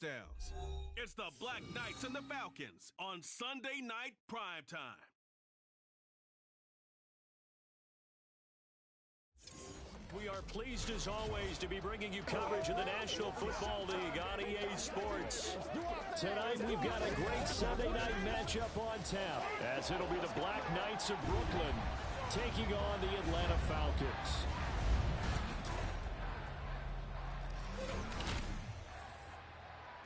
touchdowns. It's the Black Knights and the Falcons on Sunday Night Primetime. We are pleased as always to be bringing you coverage of the National Football League on EA Sports. Tonight we've got a great Sunday night matchup on tap, as it'll be the Black Knights of Brooklyn taking on the Atlanta Falcons.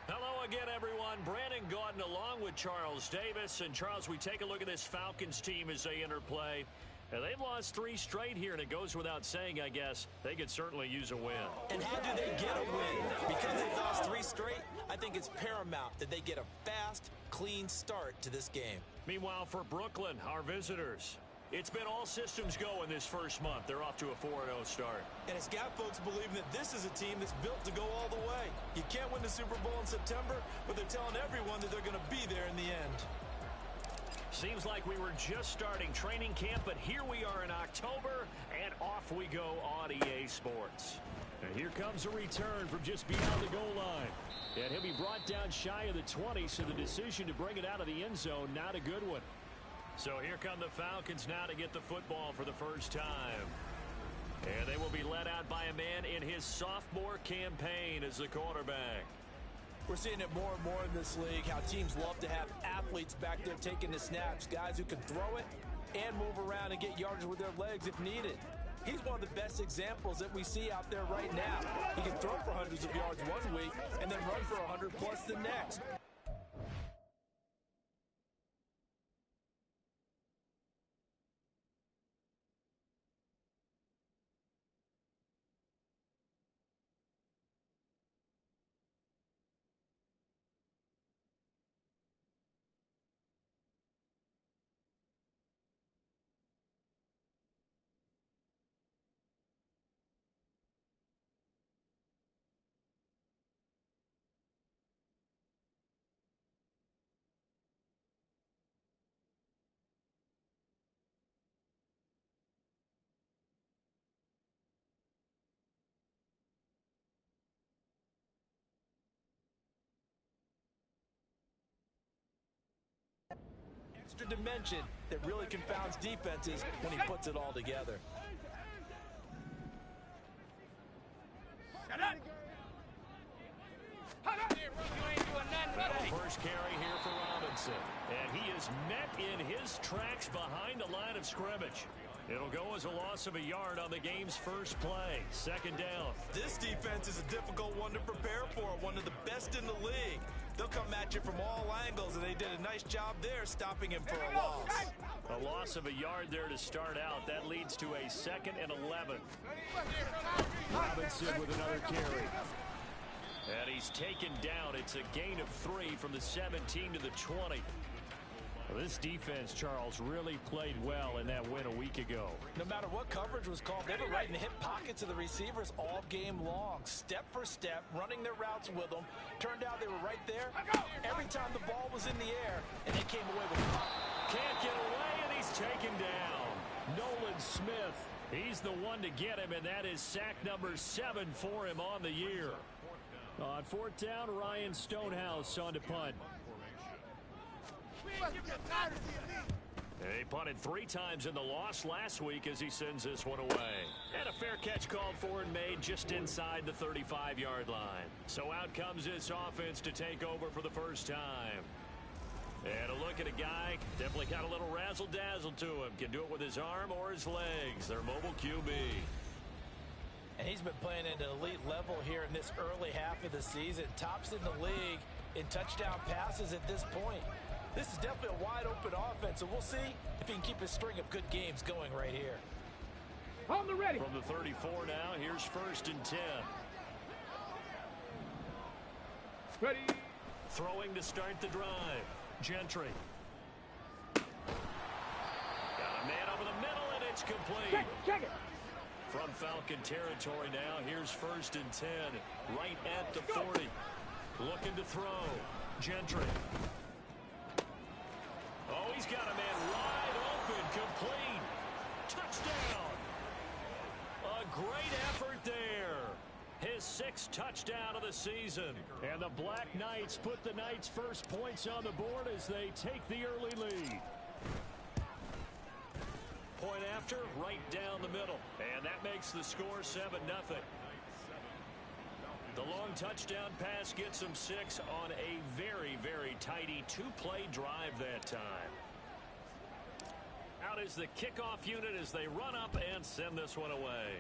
Hello again, everyone. Brandon Gaudin along with Charles Davis. And Charles, we take a look at this Falcons team as they enter play. They've lost 3 straight here, and it goes without saying, I guess, they could certainly use a win. And how do they get a win? Because they've lost 3 straight, I think it's paramount that they get a fast, clean start to this game. Meanwhile, for Brooklyn, our visitors, it's been all systems go in this first month. They're off to a 4-0 start. And it's got folks believing that this is a team that's built to go all the way. You can't win the Super Bowl in September, but they're telling everyone that they're going to be there in the end. Seems like we were just starting training camp, but here we are in October, and off we go on EA Sports. And here comes a return from just beyond the goal line. And he'll be brought down shy of the 20, so the decision to bring it out of the end zone, not a good one. So here come the Falcons now to get the football for the first time. And they will be led out by a man in his sophomore campaign as the quarterback. We're seeing it more and more in this league, how teams love to have athletes back there taking the snaps, guys who can throw it and move around and get yardage with their legs if needed. He's one of the best examples that we see out there right now. He can throw for hundreds of yards one week and then run for 100+ the next. Extra dimension that really confounds defenses when he puts it all together. First carry here for Robinson. And he is met in his tracks behind the line of scrimmage. It'll go as a loss of a yard on the game's first play. Second down. This defense is a difficult one to prepare for, one of the best in the league. They'll come at you from all angles, and they did a nice job there stopping him for a loss. A loss of a yard there to start out. That leads to a 2nd and 11. Robinson with another carry. And he's taken down. It's a gain of 3 from the 17 to the 20. Well, this defense, Charles, really played well in that win a week ago. No matter what coverage was called, they were right in the hip pockets of the receivers all game long. Step for step, running their routes with them. Turned out they were right there every time the ball was in the air, and they came away with it. Can't get away, and he's taken down. Nolan Smith, he's the one to get him, and that is sack number 7 for him on the year. On 4th down, Ryan Stonehouse on to punt. He punted 3 times in the loss last week as he sends this one away. And a fair catch called for and made just inside the 35-yard line. So out comes this offense to take over for the first time. And a look at a guy, definitely got a little razzle-dazzle to him. Can do it with his arm or his legs. Their mobile QB. And he's been playing at an elite level here in this early half of the season. Tops in the league in touchdown passes at this point. This is definitely a wide-open offense, so we'll see if he can keep his string of good games going right here. On the ready. From the 34 now, here's 1st and 10. Ready. Throwing to start the drive. Gentry. Got a man over the middle, and it's complete. Check it. From Falcon territory now, here's 1st and 10. Right at the 40. Looking to throw. Gentry. Oh, he's got a man wide open, complete. Touchdown. A great effort there. His 6th touchdown of the season. And the Black Knights put the Knights' first points on the board as they take the early lead. Point after, right down the middle. And that makes the score 7-0. The long touchdown pass gets them 6 on a very, very tidy 2-play drive that time. Out is the kickoff unit as they run up and send this one away.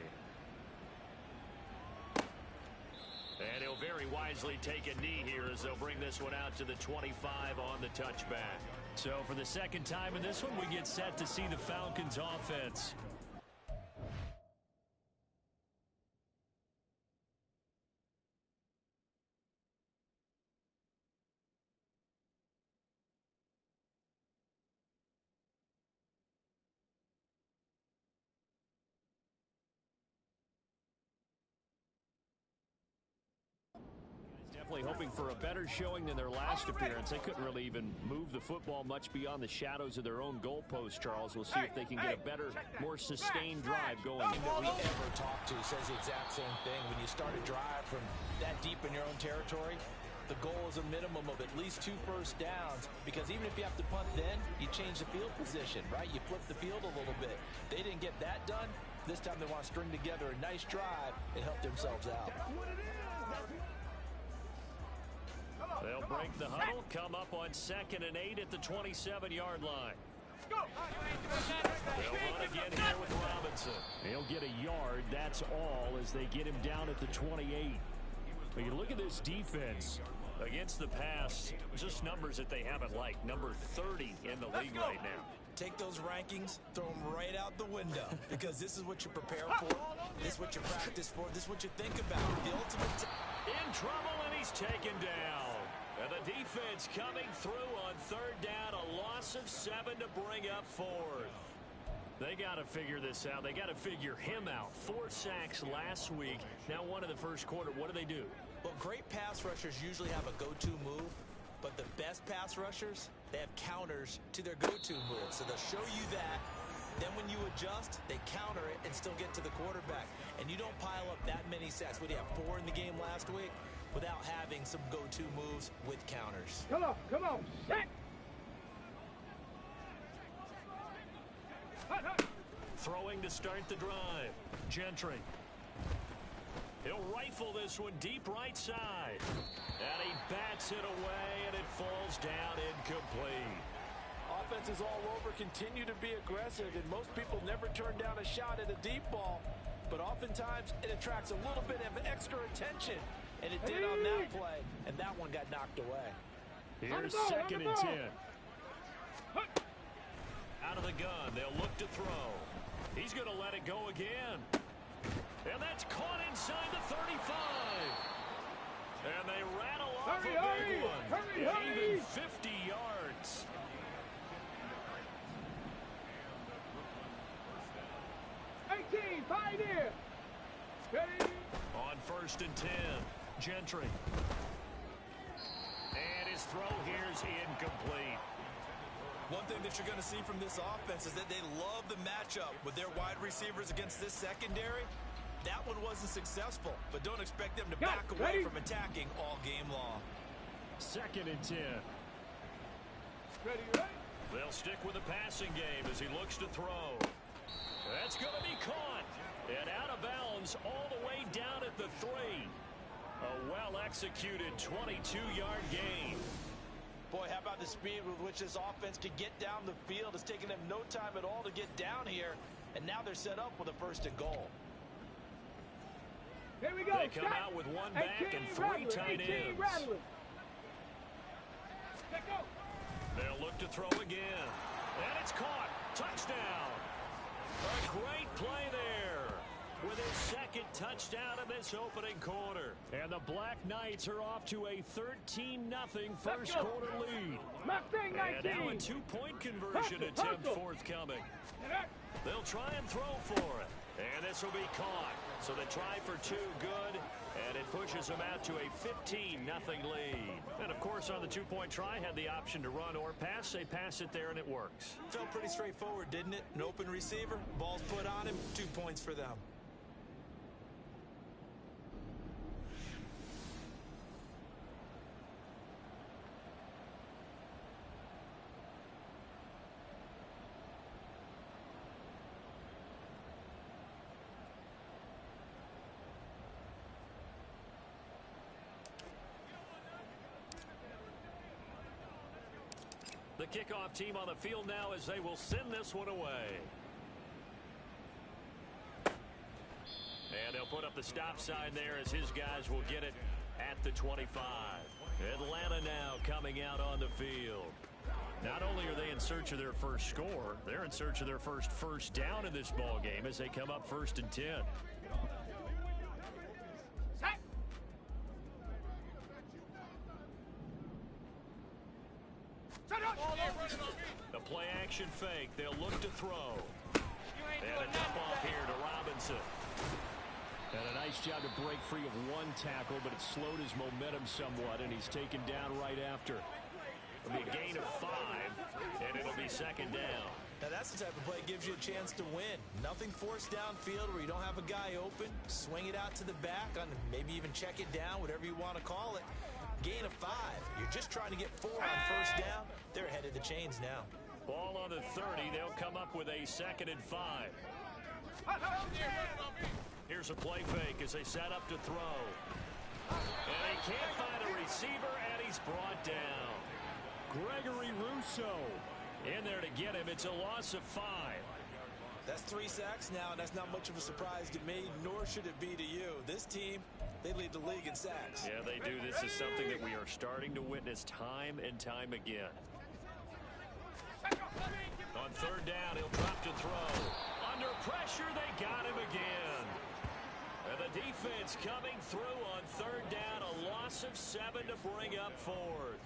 And he'll very wisely take a knee here as they'll bring this one out to the 25 on the touchback. So for the second time in this one, we get set to see the Falcons offense. Definitely hoping for a better showing than their last appearance. They couldn't really even move the football much beyond the shadows of their own goalpost, Charles. We'll see if they can get a better, more sustained drive going. That we ever talk to says the exact same thing. When you start a drive from that deep in your own territory, the goal is a minimum of at least 2 first downs, because even if you have to punt then, you change the field position, right? You flip the field a little bit. They didn't get that done. This time they want to string together a nice drive and help themselves out. They'll break the huddle, come up on 2nd and 8 at the 27-yard line. They'll run again here with Robinson. He'll get a yard, that's all, as they get him down at the 28. But you look at this defense against the pass, just numbers that they haven't liked. Number 30 in the league right now. Take those rankings, throw them right out the window, because this is what you prepare for, this is what you practice for, this is what you think about. The ultimate in trouble, and he's taken down. And the defense coming through on 3rd down, a loss of 7 to bring up 4th. They got to figure this out. They got to figure him out. 4 sacks last week. Now 1 in the first quarter. What do? Well, great pass rushers usually have a go-to move, but the best pass rushers, they have counters to their go-to move. So they'll show you that. Then when you adjust, they counter it and still get to the quarterback. And you don't pile up that many sacks. What do you have, 4 in the game last week? Without having some go-to moves with counters. Come on, set! Throwing to start the drive. Gentry. He'll rifle this one deep right side. And he bats it away, and it falls down incomplete. Offenses all over continue to be aggressive, and most people never turn down a shot at a deep ball. But oftentimes, it attracts a little bit of extra attention. And it did on that play, and that one got knocked away. Here's 2nd and 10. Out of the gun, they'll look to throw. He's going to let it go again. And that's caught inside the 35. And they rattle off a big one. Even 50 yards. Pioneer. Ready? On 1st and 10. Gentry. And his throw here's incomplete. One thing that you're going to see from this offense is that they love the matchup with their wide receivers against this secondary. That one wasn't successful, but don't expect them to back away from attacking all game long. 2nd and 10. Ready. They'll stick with the passing game as he looks to throw. That's going to be caught. And out of bounds all the way down at the 3. A well-executed 22-yard gain. Boy, how about the speed with which this offense could get down the field? It's taken them no time at all to get down here, and now they're set up with a 1st and goal. Here we go. They come out with 1 back and 3 tight ends. They'll look to throw again. And it's caught. Touchdown. A great play there with his 2nd touchdown in this opening quarter. And the Black Knights are off to a 13-0 first quarter lead. And now a 2-point conversion attempt forthcoming. They'll try and throw for it. And this will be caught. So they try for 2, good. And it pushes them out to a 15-0 lead. And, of course, on the 2-point try, had the option to run or pass. They pass it there, and it works. Felt pretty straightforward, didn't it? An open receiver, ball's put on him, 2 points for them. The kickoff team on the field now as they will send this one away. And they'll put up the stop sign there as his guys will get it at the 25. Atlanta now coming out on the field. Not only are they in search of their first score, they're in search of their first down in this ball game as they come up 1st and 10. The play action fake. They'll look to throw. And a dump off here to Robinson. And a nice job to break free of one tackle, but it slowed his momentum somewhat, and he's taken down right after. It'll be a gain of 5, and it'll be 2nd down. Now that's the type of play that gives you a chance to win. Nothing forced downfield where you don't have a guy open. Swing it out to the back, on maybe even check it down, whatever you want to call it. Gain of 5. You're just trying to get 4 on 1st down. They're ahead of the chains now. Ball on the 30. They'll come up with a 2nd and 5. Here's a play fake as they set up to throw. And he can't find a receiver, and he's brought down. Gregory Rousseau in there to get him. It's a loss of 5. That's 3 sacks now, and that's not much of a surprise to me, nor should it be to you. This team, they lead the league in sacks. Yeah, they do. This is something that we are starting to witness time and time again. On 3rd down, he'll drop to throw. Under pressure, they got him again. And the defense coming through on 3rd down, a loss of 7 to bring up 4th.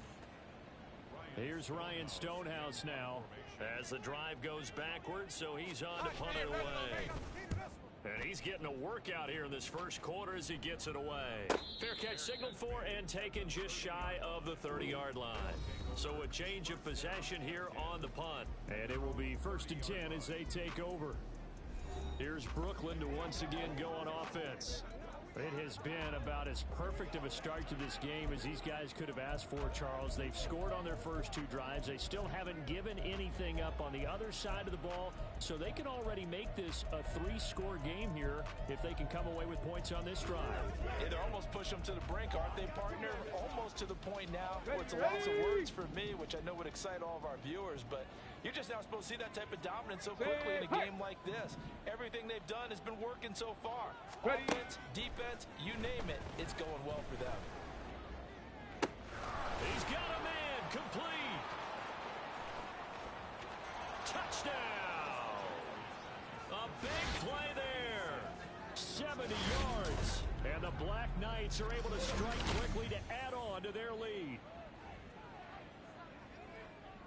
Here's Ryan Stonehouse now as the drive goes backwards, so he's on to punt it away. And he's getting a workout here in this first quarter as he gets it away. Fair catch signaled for and taken just shy of the 30-yard line. So a change of possession here on the punt. And it will be 1st and 10 as they take over. Here's Brooklyn to once again go on offense. It has been about as perfect of a start to this game as these guys could have asked for, Charles. They've scored on their first 2 drives. They still haven't given anything up on the other side of the ball, so they can already make this a 3-score game here if they can come away with points on this drive. Yeah, they're almost pushing them to the brink, aren't they, partner? Almost to the point now where it's a loss of words for me, which I know would excite all of our viewers, but you're just now supposed to see that type of dominance so quickly in a game like this. Everything they've done has been working so far. Offense, defense, you name it, it's going well for them. He's got a man complete. Touchdown. A big play there. 70 yards. And the Black Knights are able to strike quickly to add on to their lead.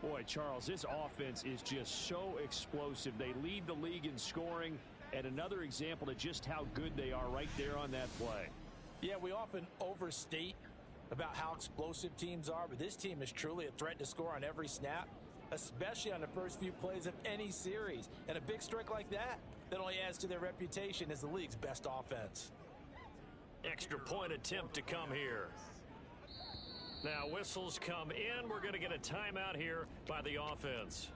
Boy, Charles, this offense is just so explosive. They lead the league in scoring, and another example of just how good they are right there on that play. Yeah, we often overstate about how explosive teams are, but this team is truly a threat to score on every snap, especially on the first few plays of any series. And a big strike like that only adds to their reputation as the league's best offense. Extra point attempt to come here. Now whistles come in. We're going to get a timeout here by the offense.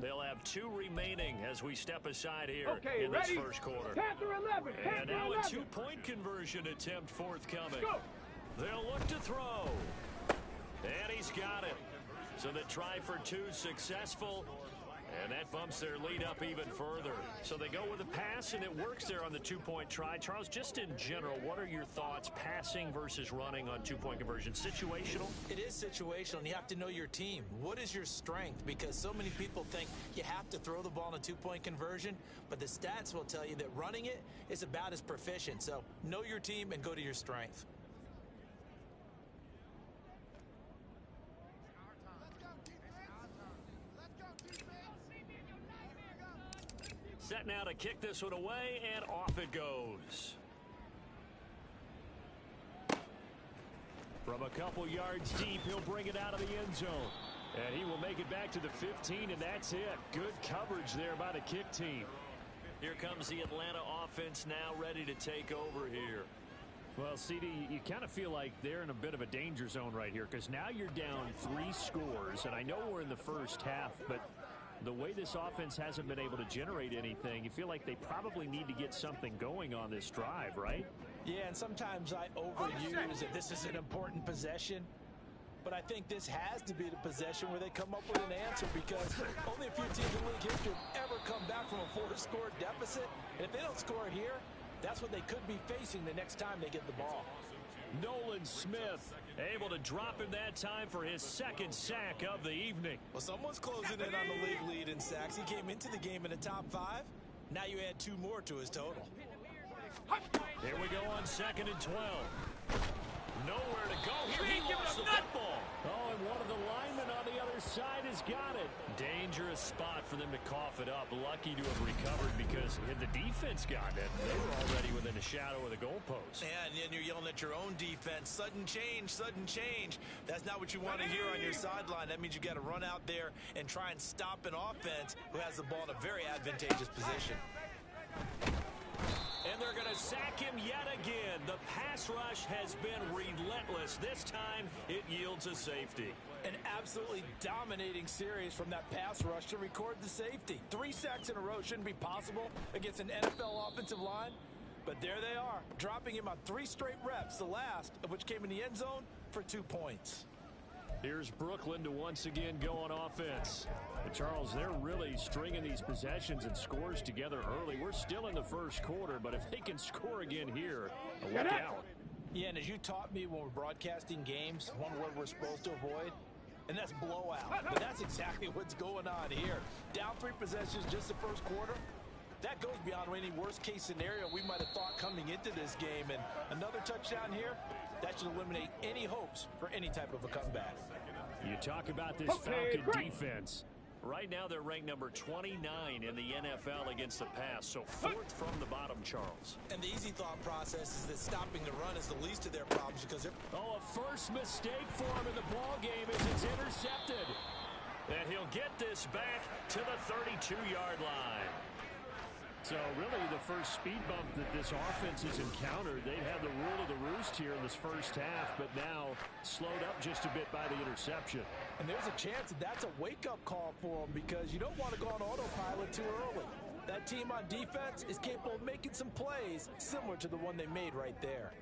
They'll have 2 remaining as we step aside here in this first quarter. Panther 11. And now a 2-point conversion attempt forthcoming. They'll look to throw. And he's got it. So the try for 2 successful. And that bumps their lead up even further. So they go with a pass, and it works there on the 2-point try. Charles, just in general, what are your thoughts passing versus running on 2-point conversion? Situational? It is situational, and you have to know your team. What is your strength? Because so many people think you have to throw the ball in a 2-point conversion, but the stats will tell you that running it is about as proficient. So know your team and go to your strength. Set now to kick this one away, and off it goes. From a couple yards deep, he'll bring it out of the end zone. And he will make it back to the 15, and that's it. Good coverage there by the kick team. Here comes the Atlanta offense now ready to take over here. Well, CD, you kind of feel like they're in a bit of a danger zone right here because now you're down 3 scores, and I know we're in the first half, but the way this offense hasn't been able to generate anything, you feel like they probably need to get something going on this drive, right? Yeah, and sometimes I overuse that this is an important possession. But I think this has to be the possession where they come up with an answer, because only a few teams in league history have ever come back from a 4-score deficit. And if they don't score here, that's what they could be facing the next time they get the ball. Nolan Smith able to drop him that time for his second sack of the evening. Well, someone's closing in on the league lead in sacks. He came into the game in the top 5. Now you add 2 more to his total. Here we go on 2nd and 12. Nowhere to go here. He lost the football. Oh, and one of the linemen on the other side has got it. Dangerous spot for them to cough it up. Lucky to have recovered, because had the defense gotten it, they were already within the shadow of the goalpost. Yeah, and then you're yelling at your own defense. Sudden change, sudden change. That's not what you want to hear on your sideline. That means you got to run out there and try and stop an offense who has the ball in a very advantageous position. And they're going to sack him yet again. The pass rush has been relentless. This time, it yields a safety. An absolutely dominating series from that pass rush to record the safety. 3 sacks in a row shouldn't be possible against an NFL offensive line. But there they are, dropping him on 3 straight reps, the last of which came in the end zone for 2 points. Here's Brooklyn to once again go on offense. And Charles, they're really stringing these possessions and scores together early. We're still in the first quarter, but if they can score again here, look out. Yeah, and as you taught me when we're broadcasting games, one word we're supposed to avoid, and that's blowout. But that's exactly what's going on here. Down 3 possessions just the first quarter. That goes beyond any worst-case scenario we might have thought coming into this game. And another touchdown here, that should eliminate any hopes for any type of a comeback. You talk about this Falcon defense. Right now, they're ranked number 29 in the NFL against the pass, so 4th from the bottom, Charles. And the easy thought process is that stopping the run is the least of their problems, because they're... Oh, a first mistake for him in the ball game as it's intercepted. And he'll get this back to the 32-yard line. So really the first speed bump that this offense has encountered. They've had the rule of the roost here in this first half, but now slowed up just a bit by the interception. And there's a chance that that's a wake-up call for them, because you don't want to go on autopilot too early. That team on defense is capable of making some plays similar to the one they made right there.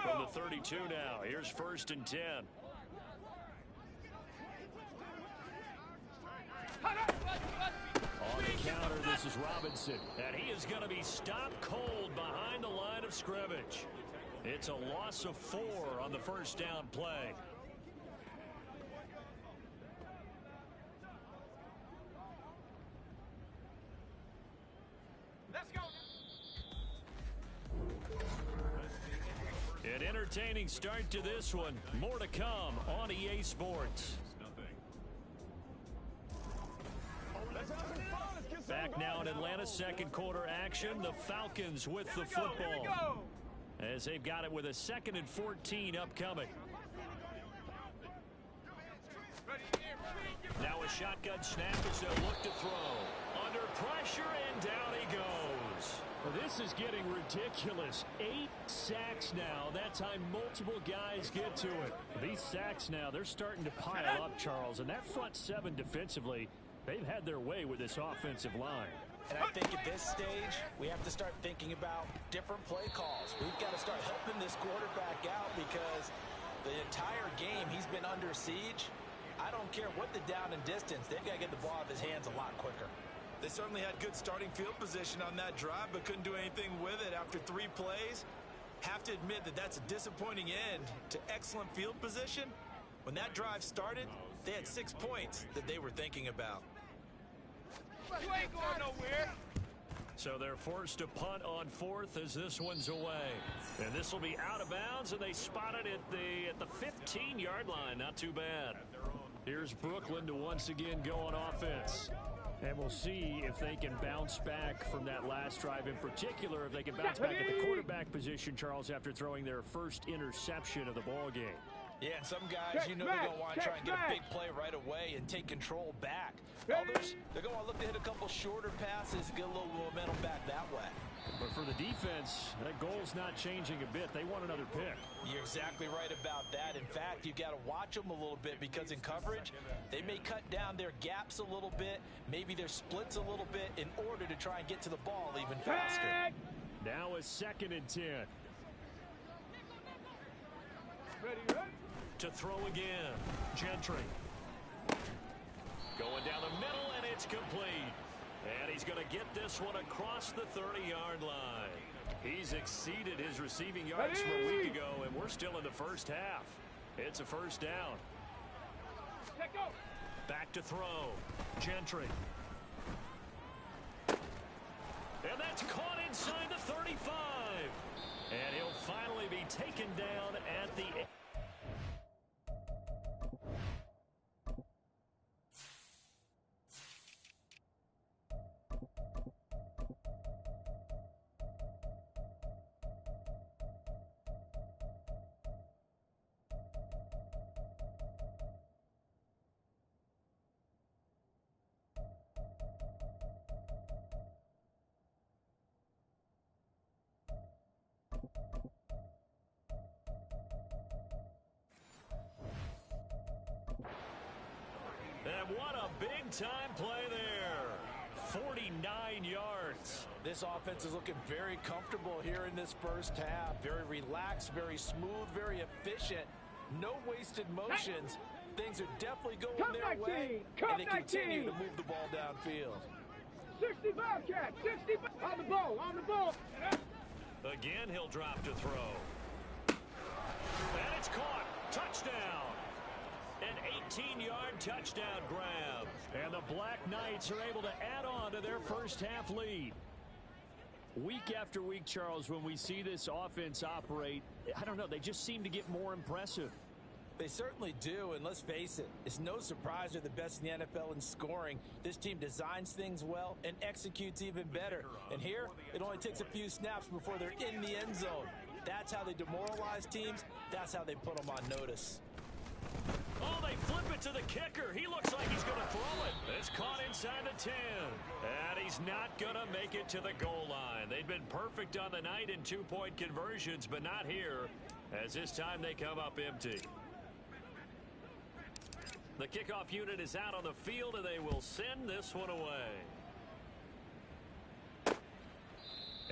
From the 32 now, here's 1st and 10. On the counter, this is Robinson. And he is going to be stopped cold behind the line of scrimmage. It's a loss of 4 on the first down play. Let's go. An entertaining start to this one. More to come on EA Sports. Back now in Atlanta, second quarter action. The Falcons with the football, as they've got it with a 2nd and 14 upcoming. Now a shotgun snap as they look to throw. Under pressure, and down he goes. Well, this is getting ridiculous. 8 sacks now. That time multiple guys get to it. These sacks now, they're starting to pile up, Charles. And that front 7 defensively, they've had their way with this offensive line. And I think at this stage, we have to start thinking about different play calls. We've got to start helping this quarterback out, because the entire game he's been under siege. I don't care what the down and distance, they've got to get the ball out of his hands a lot quicker. They certainly had good starting field position on that drive, but couldn't do anything with it after 3 plays. Have to admit that that's a disappointing end to excellent field position. When that drive started, they had 6 points that they were thinking about. You ain't going nowhere. So they're forced to punt on 4th as this one's away. And this will be out of bounds, and they spot it at the 15-yard line. Not too bad. Here's Brooklyn to once again go on offense. And we'll see if they can bounce back from that last drive, in particular, if they can bounce back at the quarterback position, Charles, after throwing their first interception of the ball game. Yeah, and some guys, you know, they're going to want to try and get a big play right away and take control back. Others, they're going to look to hit a couple shorter passes, get a little momentum back that way. But for the defense, that goal's not changing a bit. They want another pick. You're exactly right about that. In fact, you've got to watch them a little bit because in coverage, they may cut down their gaps a little bit, maybe their splits a little bit in order to try and get to the ball even faster. Now a 2nd and 10. Ready. To throw again. Gentry. Going down the middle, and it's complete. And he's going to get this one across the 30-yard line. He's exceeded his receiving yards from a week ago, and we're still in the first half. It's a first down. Back to throw. Gentry. And that's caught inside the 35. And he'll finally be taken down at the end. And what a big-time play there. 49 yards. This offense is looking very comfortable here in this first half. Very relaxed, very smooth, very efficient. No wasted motions. Things are definitely going their way, and they continue to move the ball downfield. 60 Bobcat, 60 on the ball. Again, he'll drop to throw. And it's caught. Touchdown. An 18-yard touchdown grab. And the Black Knights are able to add on to their first half lead. Week after week, Charles, when we see this offense operate, I don't know, they just seem to get more impressive. They certainly do, and let's face it, it's no surprise they're the best in the NFL in scoring. This team designs things well and executes even better. And here, it only takes a few snaps before they're in the end zone. That's how they demoralize teams. That's how they put them on notice. Oh, they flip it to the kicker. He looks like he's going to throw it. It's caught inside the 10. And he's not going to make it to the goal line. They've been perfect on the night in two-point conversions, but not here, as this time they come up empty. The kickoff unit is out on the field, and they will send this one away.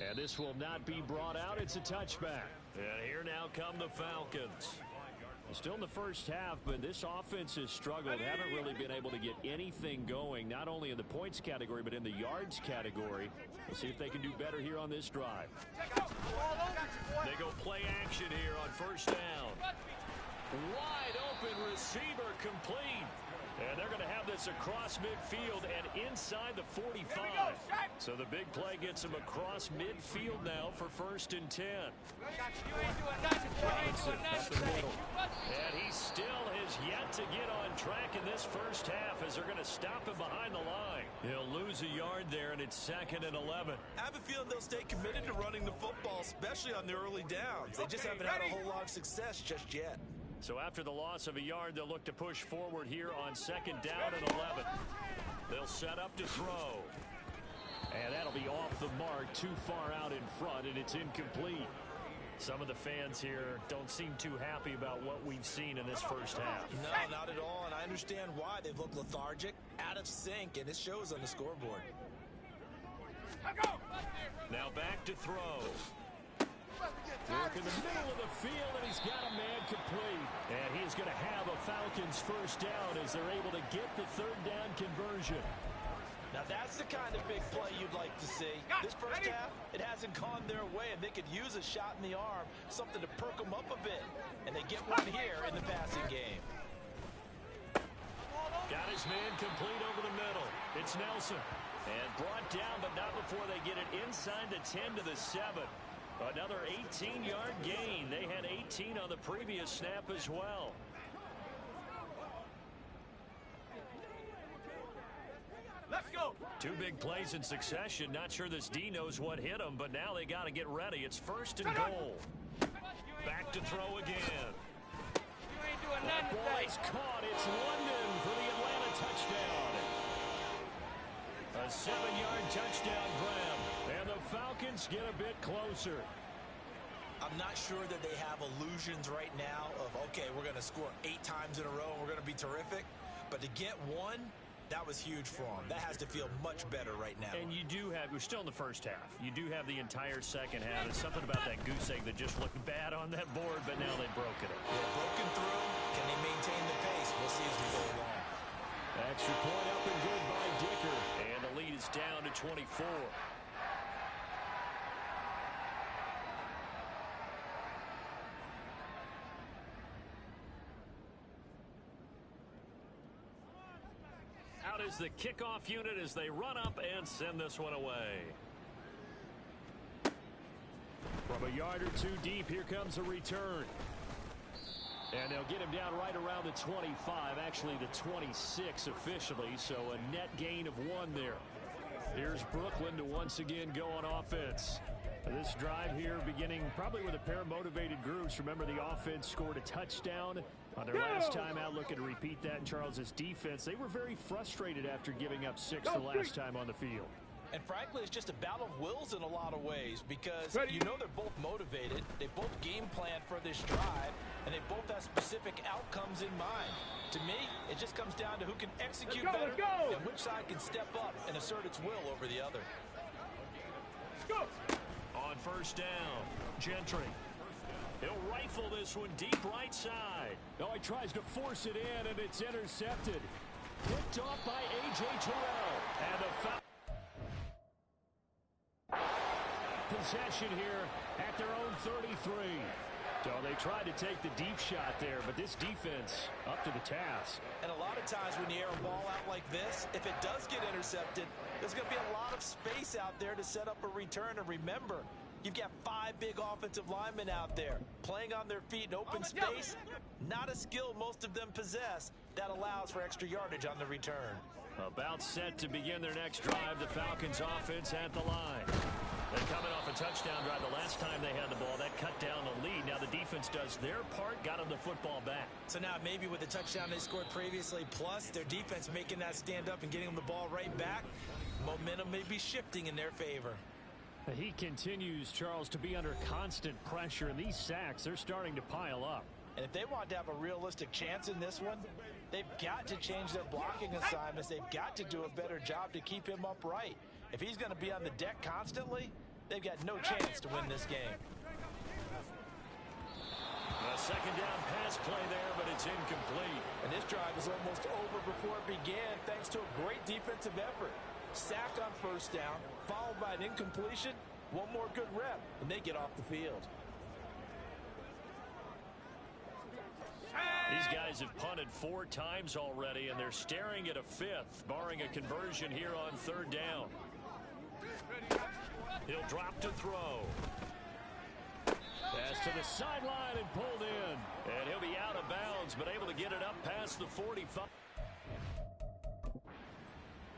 And this will not be brought out. It's a touchback. And here now come the Falcons. Still in the first half, but this offense has struggled. Haven't really been able to get anything going, not only in the points category, but in the yards category. We'll see if they can do better here on this drive. They go play action here on first down. Wide open receiver complete. And they're going to have this across midfield and inside the 45. So the big play gets them across midfield now for 1st and 10. And he still has yet to get on track in this first half as they're going to stop him behind the line. He'll lose a yard there, and it's 2nd and 11. I have a feeling they'll stay committed to running the football, especially on the early downs. They just haven't had a whole lot of success just yet. So after the loss of a yard, they'll look to push forward here on 2nd down and 11. They'll set up to throw. And that'll be off the mark, too far out in front, and it's incomplete. Some of the fans here don't seem too happy about what we've seen in this first half. No, not at all, and I understand why. They've looked lethargic, out of sync, and it shows on the scoreboard. Now back to throw. Work in the middle of the field, and he's got a man complete. And he's going to have a Falcons first down as they're able to get the 3rd down conversion. Now that's the kind of big play you'd like to see. This first half, it hasn't gone their way, and they could use a shot in the arm, something to perk them up a bit. And they get one here in the passing game. Got his man complete over the middle. It's Nelson. And brought down, but not before they get it inside the 10 to the 7. Another 18-yard gain. They had 18 on the previous snap as well. Let's go. 2 big plays in succession. Not sure this D knows what hit him, but now they got to get ready. It's 1st and goal. Back to throw again. You ain't doing That nothing ball today. is caught. It's London for the Atlanta touchdown. A 7-yard touchdown grab. And the Falcons Colts get a bit closer. I'm not sure that they have illusions right now of, okay, we're going to score 8 times in a row and we're going to be terrific. But to get one, that was huge for them. That has to feel much better right now. And you do have, we're still in the first half. You do have the entire second half. There's something about that goose egg that just looked bad on that board, but now they've broken it. They're broken through. Can they maintain the pace? We'll see as we go along. Extra point up and good by Dicker. And the lead is down to 24. Out is the kickoff unit as they run up and send this one away. From a yard or two deep, here comes a return. And they'll get him down right around the 25, actually the 26 officially, so a net gain of 1 there. Here's Brooklyn to once again go on offense. This drive here beginning probably with a pair of motivated groups. Remember, the offense scored a touchdown on their last time out, looking to repeat that in Charles's defense. They were very frustrated after giving up 6 the last time on the field. And frankly, it's just a battle of wills in a lot of ways because you know they're both motivated. They both game plan for this drive, and they both have specific outcomes in mind. To me, it just comes down to who can execute better and which side can step up and assert its will over the other. Go. On first down, Gentry. He'll rifle this one deep right side. Oh, he tries to force it in, and it's intercepted. Picked off by A.J. Terrell. And the foul. Possession here at their own 33. So they tried to take the deep shot there, but this defense up to the task. And a lot of times when you air a ball out like this, if it does get intercepted, there's going to be a lot of space out there to set up a return. And remember, you've got 5 big offensive linemen out there playing on their feet in open space. Not a skill most of them possess that allows for extra yardage on the return. About set to begin their next drive, the Falcons offense at the line. They're coming off a touchdown drive the last time they had the ball. That cut down the lead. Now the defense does their part, got them the football back. So now maybe with the touchdown they scored previously, plus their defense making that stand up and getting them the ball right back, momentum may be shifting in their favor. He continues, Charles, to be under constant pressure, and these sacks, they're starting to pile up. And if they want to have a realistic chance in this one, they've got to change their blocking assignments. They've got to do a better job to keep him upright. If he's going to be on the deck constantly, they've got no chance to win this game. A second down pass play there, but it's incomplete. And this drive is almost over before it began thanks to a great defensive effort. Sack on first down, followed by an incompletion, one more good rep, and they get off the field. These guys have punted 4 times already, and they're staring at a 5th, barring a conversion here on third down. He'll drop to throw. Pass to the sideline and pulled in. And he'll be out of bounds, but able to get it up past the 45.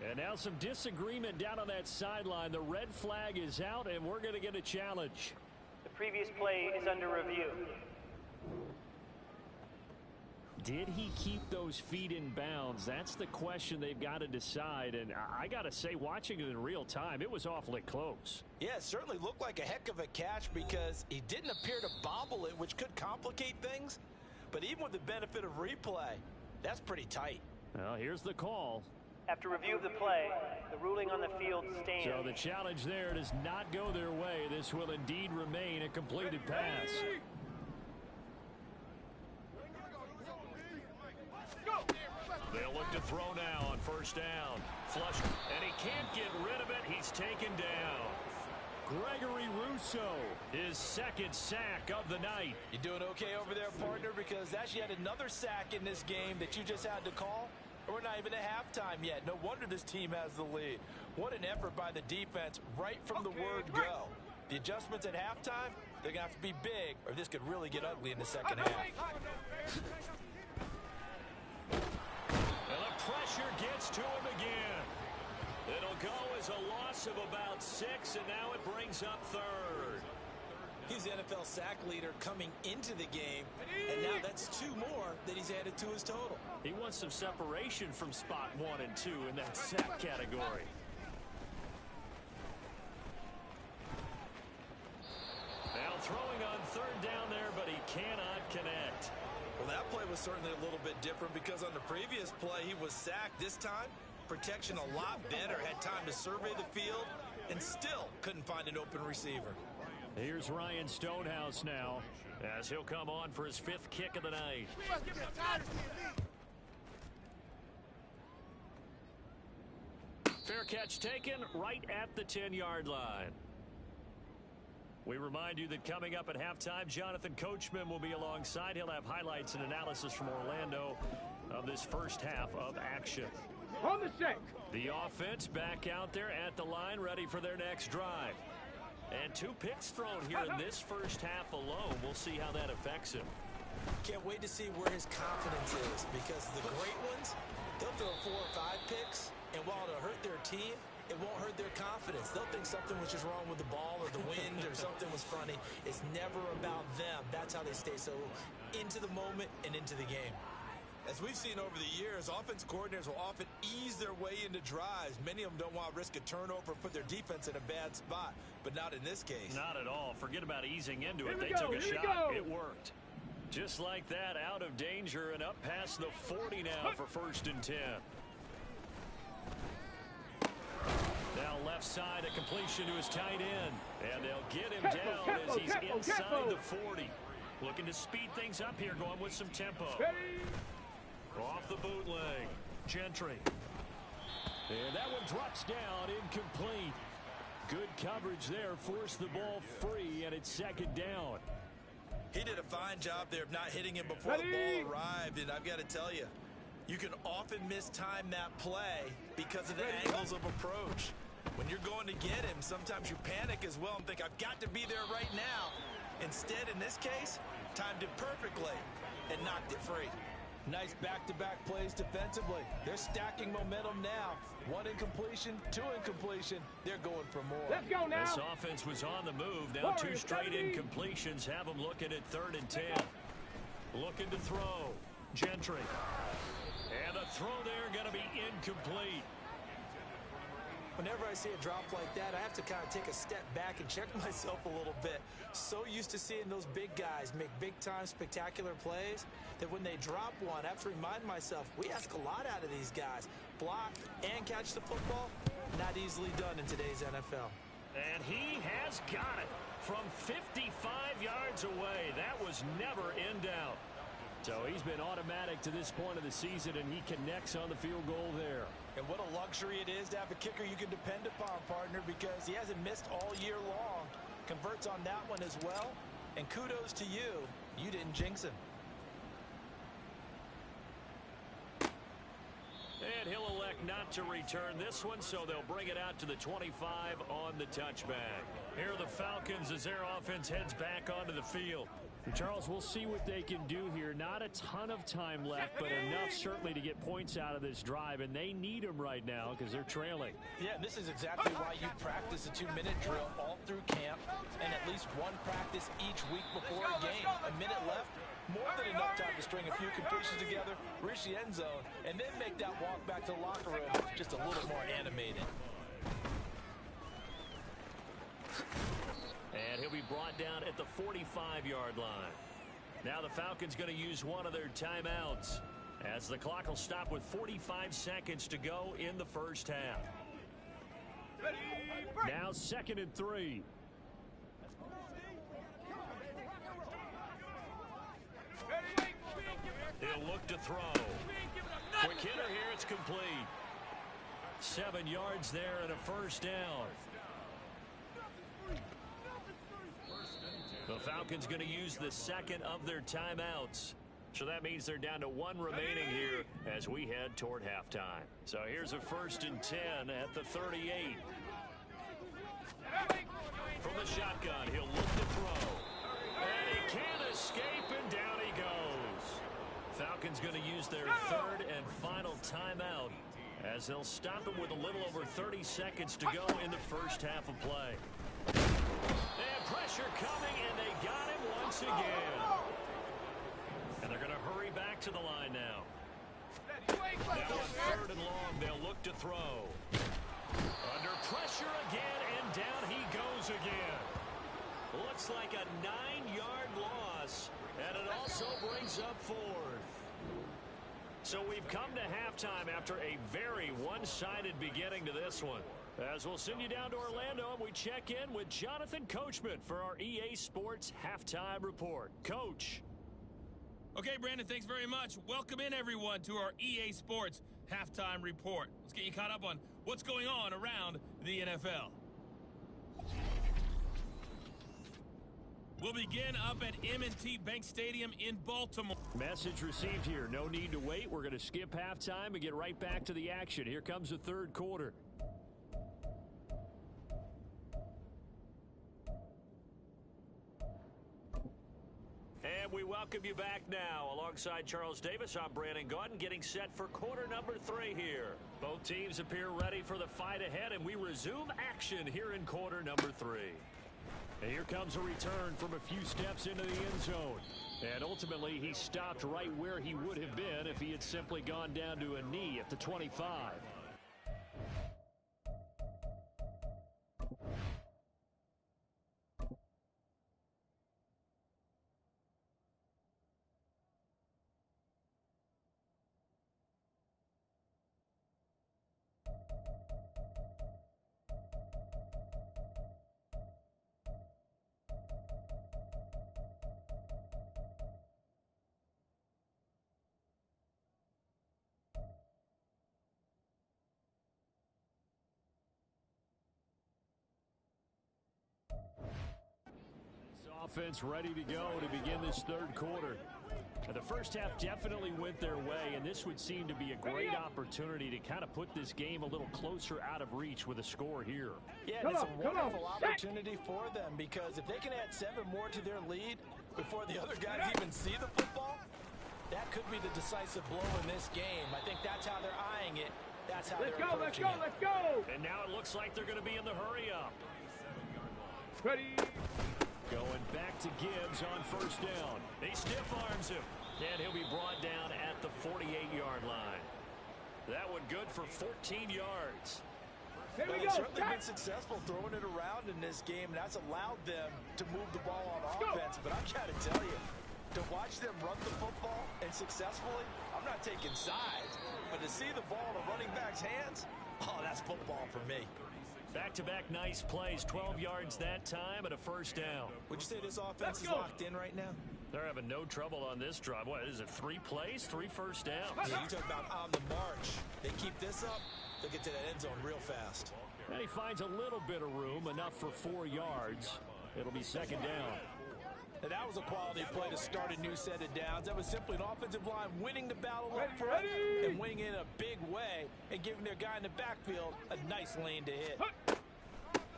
And now some disagreement down on that sideline. The red flag is out, and we're going to get a challenge. The previous play is under review. Did he keep those feet in bounds? That's the question they've got to decide. And I got to say, watching it in real time, it was awfully close. Yeah, it certainly looked like a heck of a catch because he didn't appear to bobble it, which could complicate things. But even with the benefit of replay, that's pretty tight. Well, here's the call. After review of the play, the ruling on the field stands. So the challenge there does not go their way. This will indeed remain a completed pass. They'll look to throw now on first down. Flush, and he can't get rid of it. He's taken down. Gregory Rousseau, his second sack of the night. You doing okay over there, partner? Because that's yet another sack in this game that you just had to call. We're not even at halftime yet. No wonder this team has the lead. What an effort by the defense right from the word go. The adjustments at halftime, they're going to have to be big, or this could really get ugly in the second half. And the pressure gets to him again. It'll go as a loss of about 6, and now it brings up third. He's the NFL sack leader coming into the game, and now that's 2 more that he's added to his total. He wants some separation from spot 1 and 2 in that sack category. was certainly a little bit different because on the previous play, he was sacked. This time, protection a lot better. Had time to survey the field and still couldn't find an open receiver. Here's Ryan Stonehouse now as he'll come on for his 5th kick of the night. Fair catch taken right at the 10-yard line. We remind you that coming up at halftime, Jonathan Coachman will be alongside. He'll have highlights and analysis from Orlando of this first half of action. On the check. The offense back out there at the line, ready for their next drive. And 2 picks thrown here in this first half alone. We'll see how that affects him. Can't wait to see where his confidence is, because the great ones, they'll throw 4 or 5 picks, and while it'll hurt their team, it won't hurt their confidence. They'll think something was just wrong with the ball or the wind or something was funny. It's never about them. That's how they stay so into the moment and into the game. As we've seen over the years, offense coordinators will often ease their way into drives. Many of them don't want to risk a turnover and put their defense in a bad spot, but not in this case. Not at all. Forget about easing into it. They took a shot. It worked. Just like that, out of danger and up past the 40 now for 1st and 10. Now left side, a completion to his tight end. And they'll get him down as he's inside the 40. Looking to speed things up here, going with some tempo. Off the bootleg, Gentry. And that one drops down, incomplete. Good coverage there, forced the ball free, and it's 2nd down. He did a fine job there of not hitting him before the ball arrived, and I've got to tell you, you can often mistime that play because of the angles of approach. When you're going to get him, sometimes you panic as well and think, I've got to be there right now. Instead, in this case, timed it perfectly and knocked it free. Nice back-to-back plays defensively. They're stacking momentum now. 1 incompletion, 2 incompletion. They're going for more. Let's go now. This offense was on the move. Now 2 straight incompletions have them looking at 3rd and 10. Looking to throw. Gentry. And the throw there going to be incomplete. Whenever I see a drop like that, I have to kind of take a step back and check myself a little bit. So used to seeing those big guys make big-time spectacular plays that when they drop one, I have to remind myself, we ask a lot out of these guys. Block and catch the football, not easily done in today's NFL. And he has got it from 55 yards away. That was never in doubt. So he's been automatic to this point of the season, and he connects on the field goal there. And what a luxury it is to have a kicker you can depend upon, partner, because he hasn't missed all year long. Converts on that one as well. And kudos to you. You didn't jinx him. And he'll elect not to return this one, so they'll bring it out to the 25 on the touchback. Here are the Falcons as their offense heads back onto the field. Charles, we'll see what they can do here. Not a ton of time left, but enough certainly to get points out of this drive, and they need them right now because they're trailing. Yeah, and this is exactly why you practice a 2-minute drill all through camp and at least one practice each week before a game. A minute left, more than enough time to string a few completions together, reach the end zone, and then make that walk back to the locker room just a little more animated. And he'll be brought down at the 45-yard line. Now the Falcons going to use one of their timeouts as the clock will stop with 45 seconds to go in the first half. Now 2nd and 3. He'll look to throw. Quick hitter here, it's complete. 7 yards there and a first down. The Falcons going to use the 2nd of their timeouts. So that means they're down to 1 remaining here as we head toward halftime. So here's a 1st and 10 at the 38. From the shotgun, he'll look to throw. And he can't escape, and down he goes. Falcons going to use their 3rd and final timeout as they'll stop him with a little over 30 seconds to go in the first half of play. And pressure coming, and they got him once again. And they're going to hurry back to the line now. Now on 3rd and long, they'll look to throw. Under pressure again, and down he goes again. Looks like a 9-yard loss, and it also brings up 4th. So we've come to halftime after a very one-sided beginning to this one. As we'll send you down to Orlando, and we check in with Jonathan Coachman for our EA Sports Halftime Report. Coach. Okay, Brandon, thanks very much. Welcome in, everyone, to our EA Sports Halftime Report. Let's get you caught up on what's going on around the NFL. We'll begin up at M&T Bank Stadium in Baltimore. Message received here. No need to wait. We're going to skip halftime and get right back to the action. Here comes the third quarter. And we welcome you back now. Alongside Charles Davis, I'm Brandon Gaudin, getting set for quarter number 3 here. Both teams appear ready for the fight ahead, and we resume action here in quarter number 3. And here comes a return from a few steps into the end zone. And ultimately, he stopped right where he would have been if he had simply gone down to a knee at the 25. Offense ready to go to begin this third quarter. The first half definitely went their way, and this would seem to be a great opportunity to kind of put this game a little closer out of reach with a score here. Yeah, and it's a wonderful opportunity for them, because if they can add 7 more to their lead before the other guys even see the football, that could be the decisive blow in this game. I think that's how they're eyeing it. That's how they're approaching it. Let's go! And now it looks like they're going to be in the hurry up. Ready? Going back to Gibbs on first down. He stiff arms him, and he'll be brought down at the 48-yard line. That one good for 14 yards. Here we They've go. certainly been successful throwing it around in this game, and that's allowed them to move the ball on offense. But I've got to tell you, to watch them run the football and successfully, I'm not taking sides, but to see the ball in a running back's hands, oh, that's football for me. Back-to-back nice plays, 12 yards that time and a first down. Would you say this offense is locked in right now? They're having no trouble on this drive. What is it, 3 plays, 3 first downs? Yeah, you talk about on the march. They keep this up, they'll get to that end zone real fast. And he finds a little bit of room, enough for 4 yards. It'll be second down. And that was a quality play to start a new set of downs. That was simply an offensive line winning the battle up front and winning it in a big way and giving their guy in the backfield a nice lane to hit.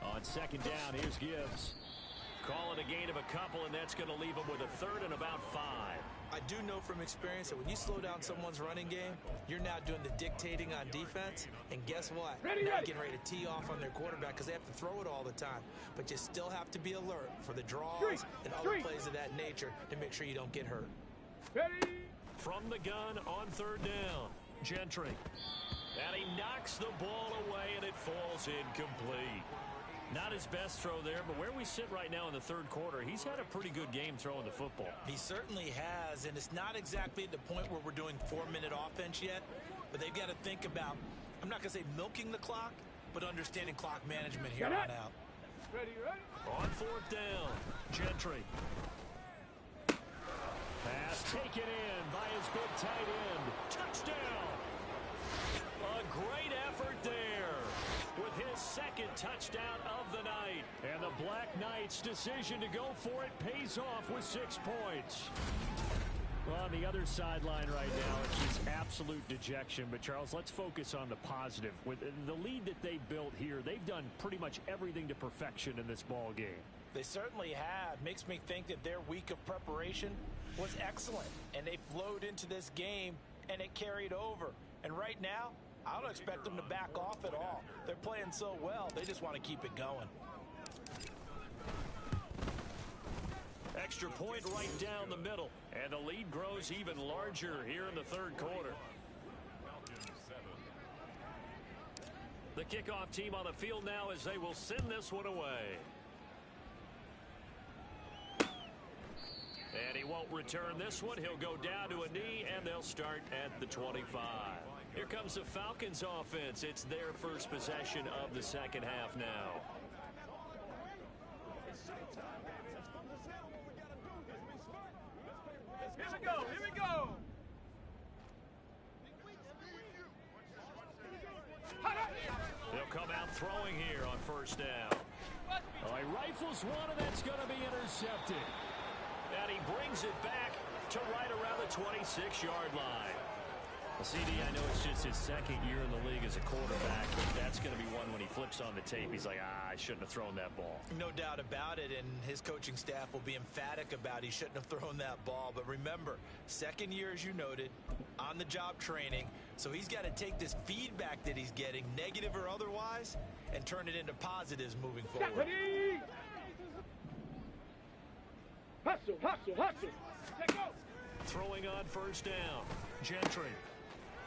On second down, here's Gibbs. Call it a gain of a couple, and that's going to leave him with a third and about 5. I do know from experience that when you slow down someone's running game, you're now doing the dictating on defense. And guess what? Now you're getting ready to tee off on their quarterback because they have to throw it all the time. But you still have to be alert for the draws and other plays of that nature to make sure you don't get hurt. From the gun on third down, Gentry. And he knocks the ball away, and it falls incomplete. Not his best throw there, but where we sit right now in the third quarter, he's had a pretty good game throwing the football. He certainly has, and it's not exactly at the point where we're doing 4-minute offense yet, but they've got to think about, I'm not going to say milking the clock, but understanding clock management here on out. Ready? On fourth down, Gentry. Pass taken in by his big tight end. Touchdown! A great effort there with his second touchdown of the night. And the Black Knights' decision to go for it pays off with 6 points. Well, on the other sideline right now, it's just absolute dejection. But, Charles, let's focus on the positive. With the lead that they built here, they've done pretty much everything to perfection in this ball game. They certainly have. Makes me think that their week of preparation was excellent. And they flowed into this game, and it carried over. And right now, I don't expect them to back off at all. They're playing so well, they just want to keep it going. Extra point right down the middle. And the lead grows even larger here in the third quarter. The kickoff team on the field now as they will send this one away. And he won't return this one. He'll go down to a knee, and they'll start at the 25. Here comes the Falcons offense. It's their first possession of the second half now. Here we go, here we go. They'll come out throwing here on first down. Oh, he rifles one, and that's going to be intercepted. And he brings it back to right around the 26-yard line. Well, CD, I know it's just his second year in the league as a quarterback, but that's going to be one when he flips on the tape. He's like, I shouldn't have thrown that ball. No doubt about it, and his coaching staff will be emphatic about he shouldn't have thrown that ball. But remember, second year, as you noted, on-the-job training, so he's got to take this feedback that he's getting, negative or otherwise, and turn it into positives moving forward. Hustle, hustle, hustle. Let's go. Throwing on first down. Gentry.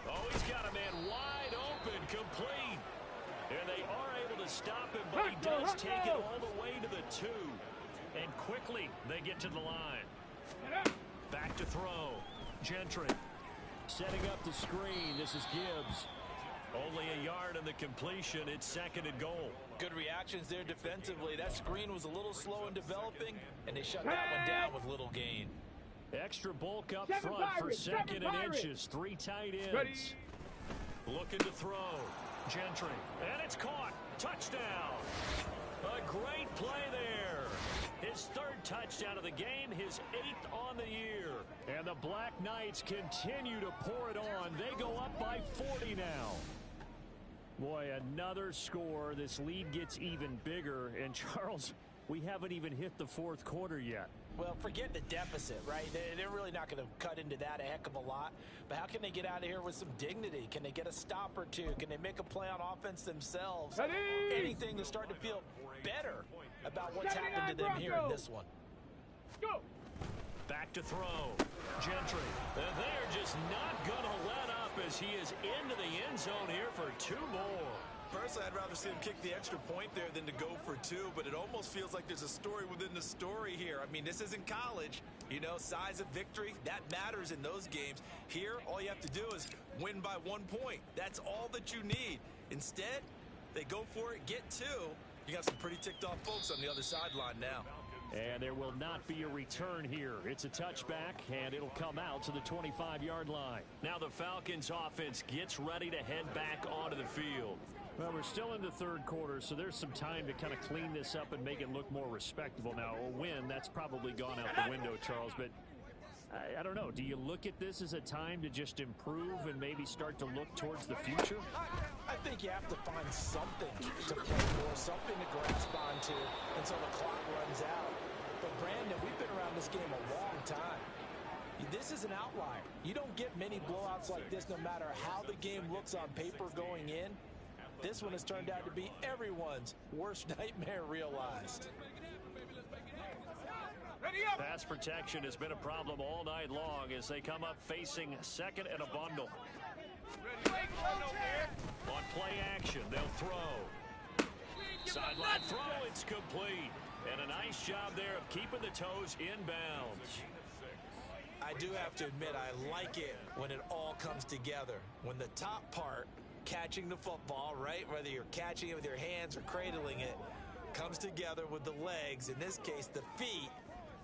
Oh, he's got a man wide open, complete. And they are able to stop him, but he does take it all the way to the 2. And quickly, they get to the line. Back to throw. Gentry. Setting up the screen. This is Gibbs. Only a yard in the completion. It's second and goal. Good reactions there defensively. That screen was a little slow in developing, and they shut that one down with little gain. Extra bulk up front for second and inches. 3 tight ends. Ready. Looking to throw. Gentry. And it's caught. Touchdown. A great play there. His 3rd touchdown of the game, his 8th on the year. And the Black Knights continue to pour it on. They go up by 40 now. Boy, another score. This lead gets even bigger. And Charles, we haven't even hit the 4th quarter yet. Well, forget the deficit, right? They're really not going to cut into that a heck of a lot. But how can they get out of here with some dignity? Can they get a stop or two? Can they make a play on offense themselves? Ready. Anything to start to feel better about what's happened to them here in this one. Go. Back to throw. Gentry. And they are just not going to let up as he is into the end zone here for 2 more. Personally, I'd rather see him kick the extra point there than to go for 2, but it almost feels like there's a story within the story here. I mean, this isn't college. You know, size of victory, that matters in those games. Here, all you have to do is win by 1 point. That's all that you need. Instead, they go for it, get 2. You got some pretty ticked off folks on the other sideline now. And there will not be a return here. It's a touchback, and it'll come out to the 25-yard line. Now the Falcons offense gets ready to head back onto the field. Well, we're still in the 3rd quarter, so there's some time to kind of clean this up and make it look more respectable. Now, a win, that's probably gone out the window, Charles, but I don't know. Do you look at this as a time to just improve and maybe start to look towards the future? I think you have to find something to play for, something to grasp onto until the clock runs out. But, Brandon, we've been around this game a long time. This is an outlier. You don't get many blowouts like this no matter how the game looks on paper going in. This one has turned out to be everyone's worst nightmare realized. Pass protection has been a problem all night long as they come up facing second and a bundle. On play action, they'll throw. Sideline throw, it's complete. And a nice job there of keeping the toes inbounds. I do have to admit, I like it when it all comes together. When the top part, catching the football, right, whether you're catching it with your hands or cradling it, comes together with the legs, in this case the feet,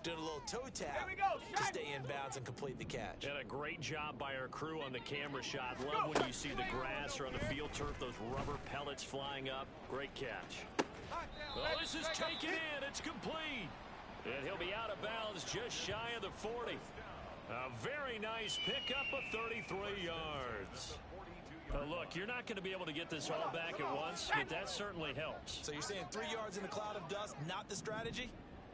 doing a little toe tap to stay in bounds and complete the catch. And a great job by our crew on the camera shot. Love when you see the grass or on the field turf, those rubber pellets flying up. Great catch. Oh, this is taken in. It's complete. And he'll be out of bounds just shy of the 40. A very nice pickup of 33 yards. Look, you're not going to be able to get this all back at once, but that certainly helps. So you're saying 3 yards in a cloud of dust, not the strategy?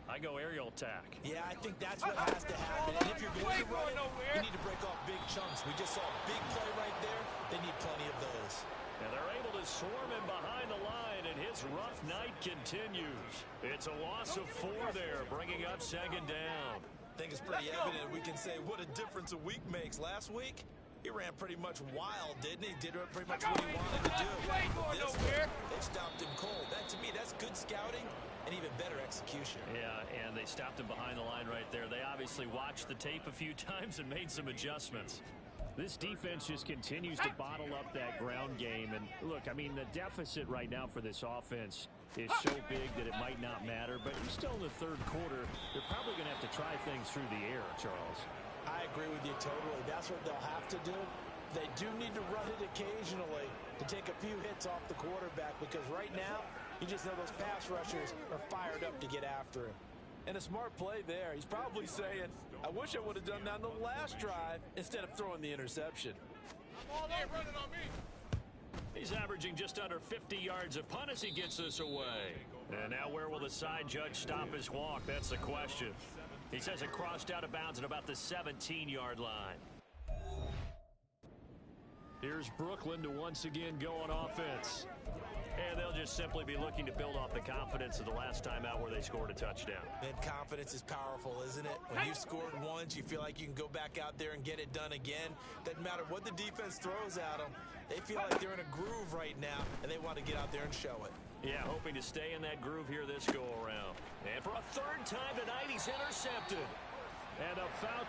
I go aerial attack. Yeah, I think that's what has to happen. And if you're going to run it, you need to break off big chunks. We just saw a big play right there. They need plenty of those. And they're able to swarm him behind the line, and his rough night continues. It's a loss of 4 there, bringing up second down. I think it's pretty evident we can say what a difference a week makes. Last week, he ran pretty much wild, didn't he? Did pretty much what he wanted to do. This one, they stopped him cold. That, to me, that's good scouting and even better execution. Yeah, and they stopped him behind the line right there. They obviously watched the tape a few times and made some adjustments. This defense just continues to bottle up that ground game. And look, I mean, the deficit right now for this offense is so big that it might not matter. But still in the third quarter, they're probably going to have to try things through the air, Charles. I agree with you totally. That's what they'll have to do. They do need to run it occasionally to take a few hits off the quarterback, because right now, you just know those pass rushers are fired up to get after him. And a smart play there. He's probably saying, I wish I would have done that on the last drive instead of throwing the interception. Running on me. He's averaging just under 50 yards a punt as he gets this away. And now where will the side judge stop his walk? That's the question. He says it crossed out of bounds at about the 17-yard line. Here's Brooklyn to once again go on offense. And they'll just simply be looking to build off the confidence of the last time out where they scored a touchdown. And confidence is powerful, isn't it? When you've scored once, you feel like you can go back out there and get it done again. Doesn't matter what the defense throws at them. They feel like they're in a groove right now, and they want to get out there and show it. Yeah, hoping to stay in that groove here this go-around. And for a third time tonight, he's intercepted. And a foul.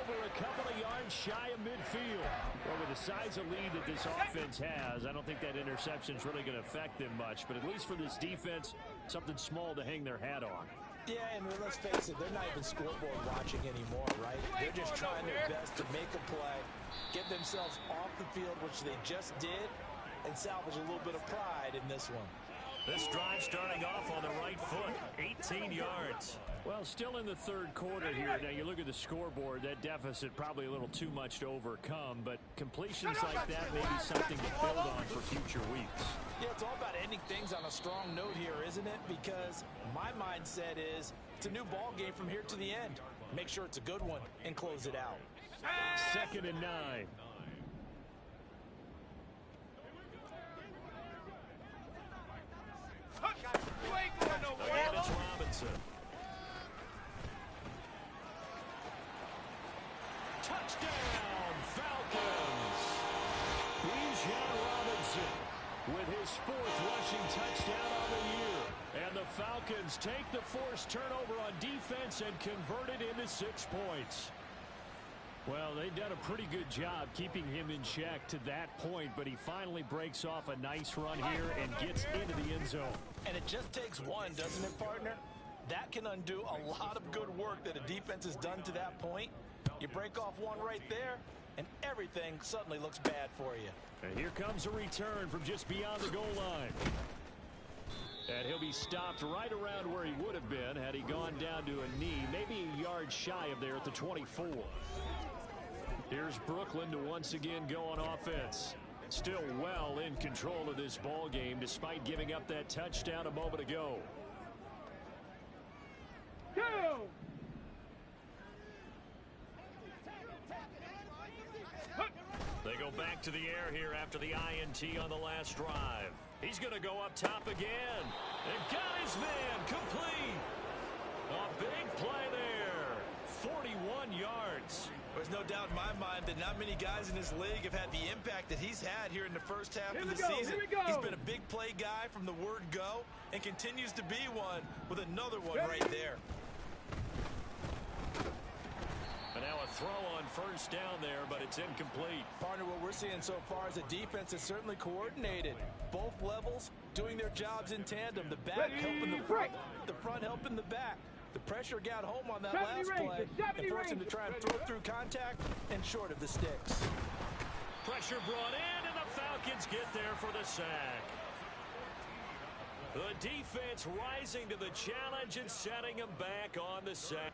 Over a couple of yards shy of midfield. Well, with the size of lead that this offense has, I don't think that interception is really going to affect them much. But at least for this defense, something small to hang their hat on. Yeah, and let's face it, they're not even scoreboard watching anymore, right? They're just trying their best to make a play, get themselves off the field, which they just did, and salvage a little bit of pride in this one. This drive starting off on the right foot, 18 yards. Well, still in the third quarter here. Now, you look at the scoreboard, that deficit probably a little too much to overcome, but completions like that may be something to build on for future weeks. Yeah, it's all about ending things on a strong note here, isn't it? Because my mindset is it's a new ball game from here to the end. Make sure it's a good one and close it out. 2nd and 9. You ain't going nowhere. And it's Robinson. Touchdown, Falcons! Bijan Robinson with his 4th rushing touchdown on the year. And the Falcons take the forced turnover on defense and convert it into 6 points. Well, they've done a pretty good job keeping him in check to that point, but he finally breaks off a nice run here and gets into the end zone. And it just takes one, doesn't it, partner? That can undo a lot of good work that a defense has done to that point. You break off one right there, and everything suddenly looks bad for you. And here comes a return from just beyond the goal line. And he'll be stopped right around where he would have been had he gone down to a knee, maybe a yard shy of there at the 24. Here's Brooklyn to once again go on offense. Still well in control of this ball game despite giving up that touchdown a moment ago. Two. They go back to the air here after the INT on the last drive. He's going to go up top again. And got his man complete. A big play there. 41 yards. There's no doubt in my mind that not many guys in this league have had the impact that he's had here in the first half of the season. He's been a big play guy from the word go and continues to be one with another one right there. And now a throw on first down there, but it's incomplete. Partner, what we're seeing so far is a defense that's certainly coordinated. Both levels doing their jobs in tandem. The back helping the front helping the back. The pressure got home on that last play and forced him to try and throw through contact and short of the sticks. Pressure brought in, and the Falcons get there for the sack. The defense rising to the challenge and setting them back on the sack.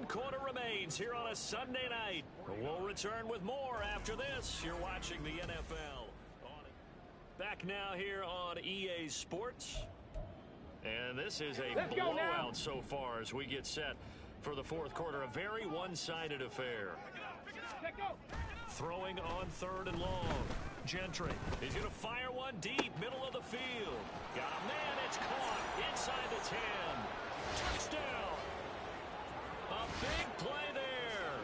One quarter remains here on a Sunday night. We'll return with more after this. You're watching the NFL. Back now here on EA Sports. And this is a blowout so far as we get set for the fourth quarter. A very one-sided affair. Throwing on 3rd and long. Gentry is going to fire one deep, middle of the field. Got a man, it's caught inside the 10. Touchdown. A big play there.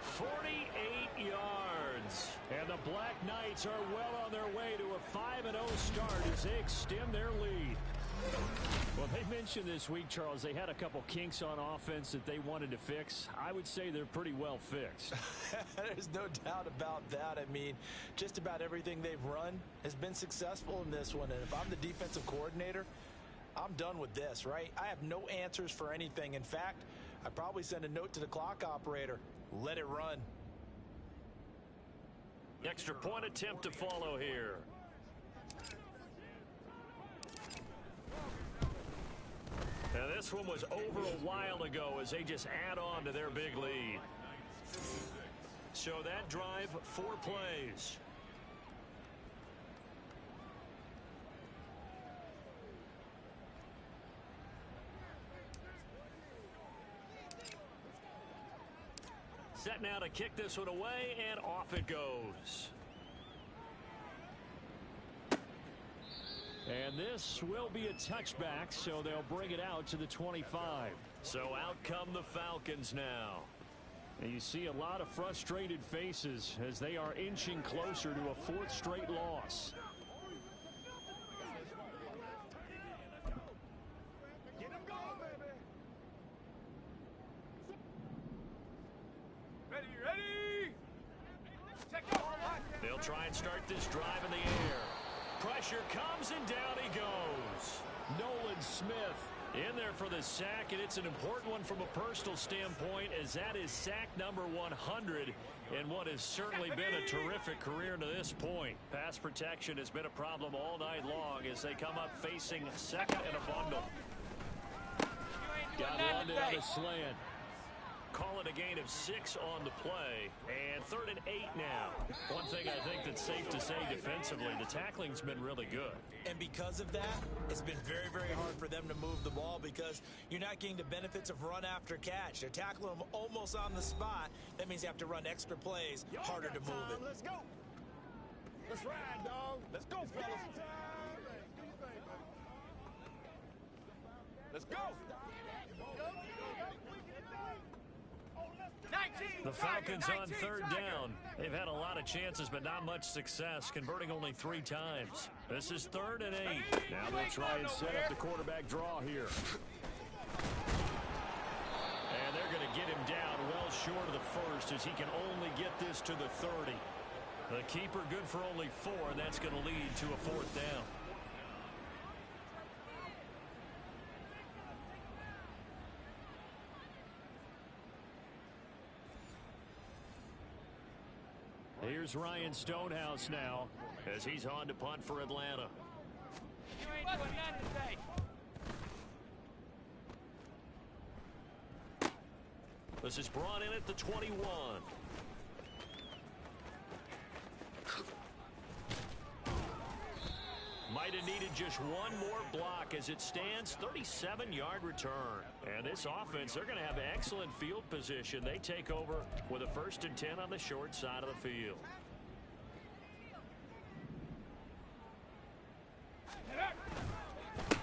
48 yards. And the Black Knights are well on their way to a 5-0 start as they extend their lead. Well, they mentioned this week, Charles, they had a couple kinks on offense that they wanted to fix. I would say they're pretty well fixed. There's no doubt about that. I mean, just about everything they've run has been successful in this one. And if I'm the defensive coordinator, I'm done with this, right? I have no answers for anything. In fact, I'd probably send a note to the clock operator. Let it run. Extra point attempt to follow here. Now, this one was over a while ago as they just add on to their big lead. So that drive, 4 plays. Set now to kick this one away, and off it goes. And this will be a touchback, so they'll bring it out to the 25. So out come the Falcons now. And you see a lot of frustrated faces as they are inching closer to a 4th straight loss. Get him going, baby. Ready. Check out. They'll try and start this drive in the air. Pressure comes and down he goes. Nolan Smith in there for the sack, and it's an important one from a personal standpoint as that is sack number 100 in what has certainly been a terrific career to this point. Pass protection has been a problem all night long as they come up facing second and a bundle. Got London on the slant. Call it a gain of 6 on the play, and 3rd and 8 now. One thing I think that's safe to say defensively, the tackling's been really good. And because of that, it's been very, very hard for them to move the ball because you're not getting the benefits of run after catch. They're tackling them almost on the spot. That means you have to run extra plays, harder to move it. Let's go. Let's ride, dog. Let's go, fellas. Let's go. The Falcons on 3rd down. They've had a lot of chances, but not much success, converting only 3 times. This is 3rd and 8. Now they'll try and set up the quarterback draw here. And they're going to get him down well short of the 1st as he can only get this to the 30. The keeper good for only 4, and that's going to lead to a 4th down. Here's Ryan Stonehouse now as he's on to punt for Atlanta. You ain't doing nothing today. This is brought in at the 21. Might have needed just one more block as it stands. 37-yard return. And this offense, they're going to have excellent field position. They take over with a 1st and 10 on the short side of the field.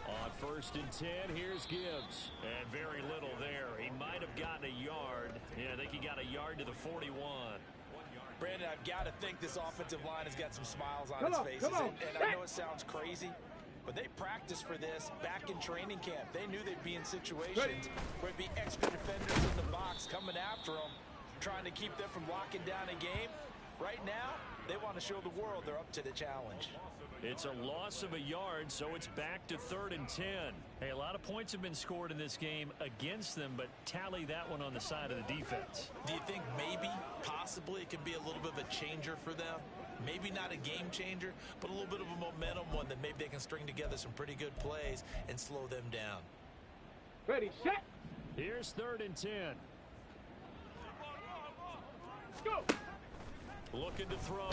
On 1st and 10, here's Gibbs. And very little there. He might have gotten a yard. Yeah, I think he got a yard to the 41. Brandon, I've got to think this offensive line has got some smiles on its faces. And I know it sounds crazy, but they practiced for this back in training camp. They knew they'd be in situations where it'd be extra defenders in the box coming after them, trying to keep them from locking down a game. Right now, they want to show the world they're up to the challenge. It's a loss of a yard, so it's back to 3rd and 10. Hey, a lot of points have been scored in this game against them, but tally that one on the side of the defense. Do you think maybe, possibly, it could be a little bit of a changer for them? Maybe not a game changer, but a little bit of a momentum one that maybe they can string together some pretty good plays and slow them down. Ready, set. Here's 3rd and 10. Go. Looking to throw.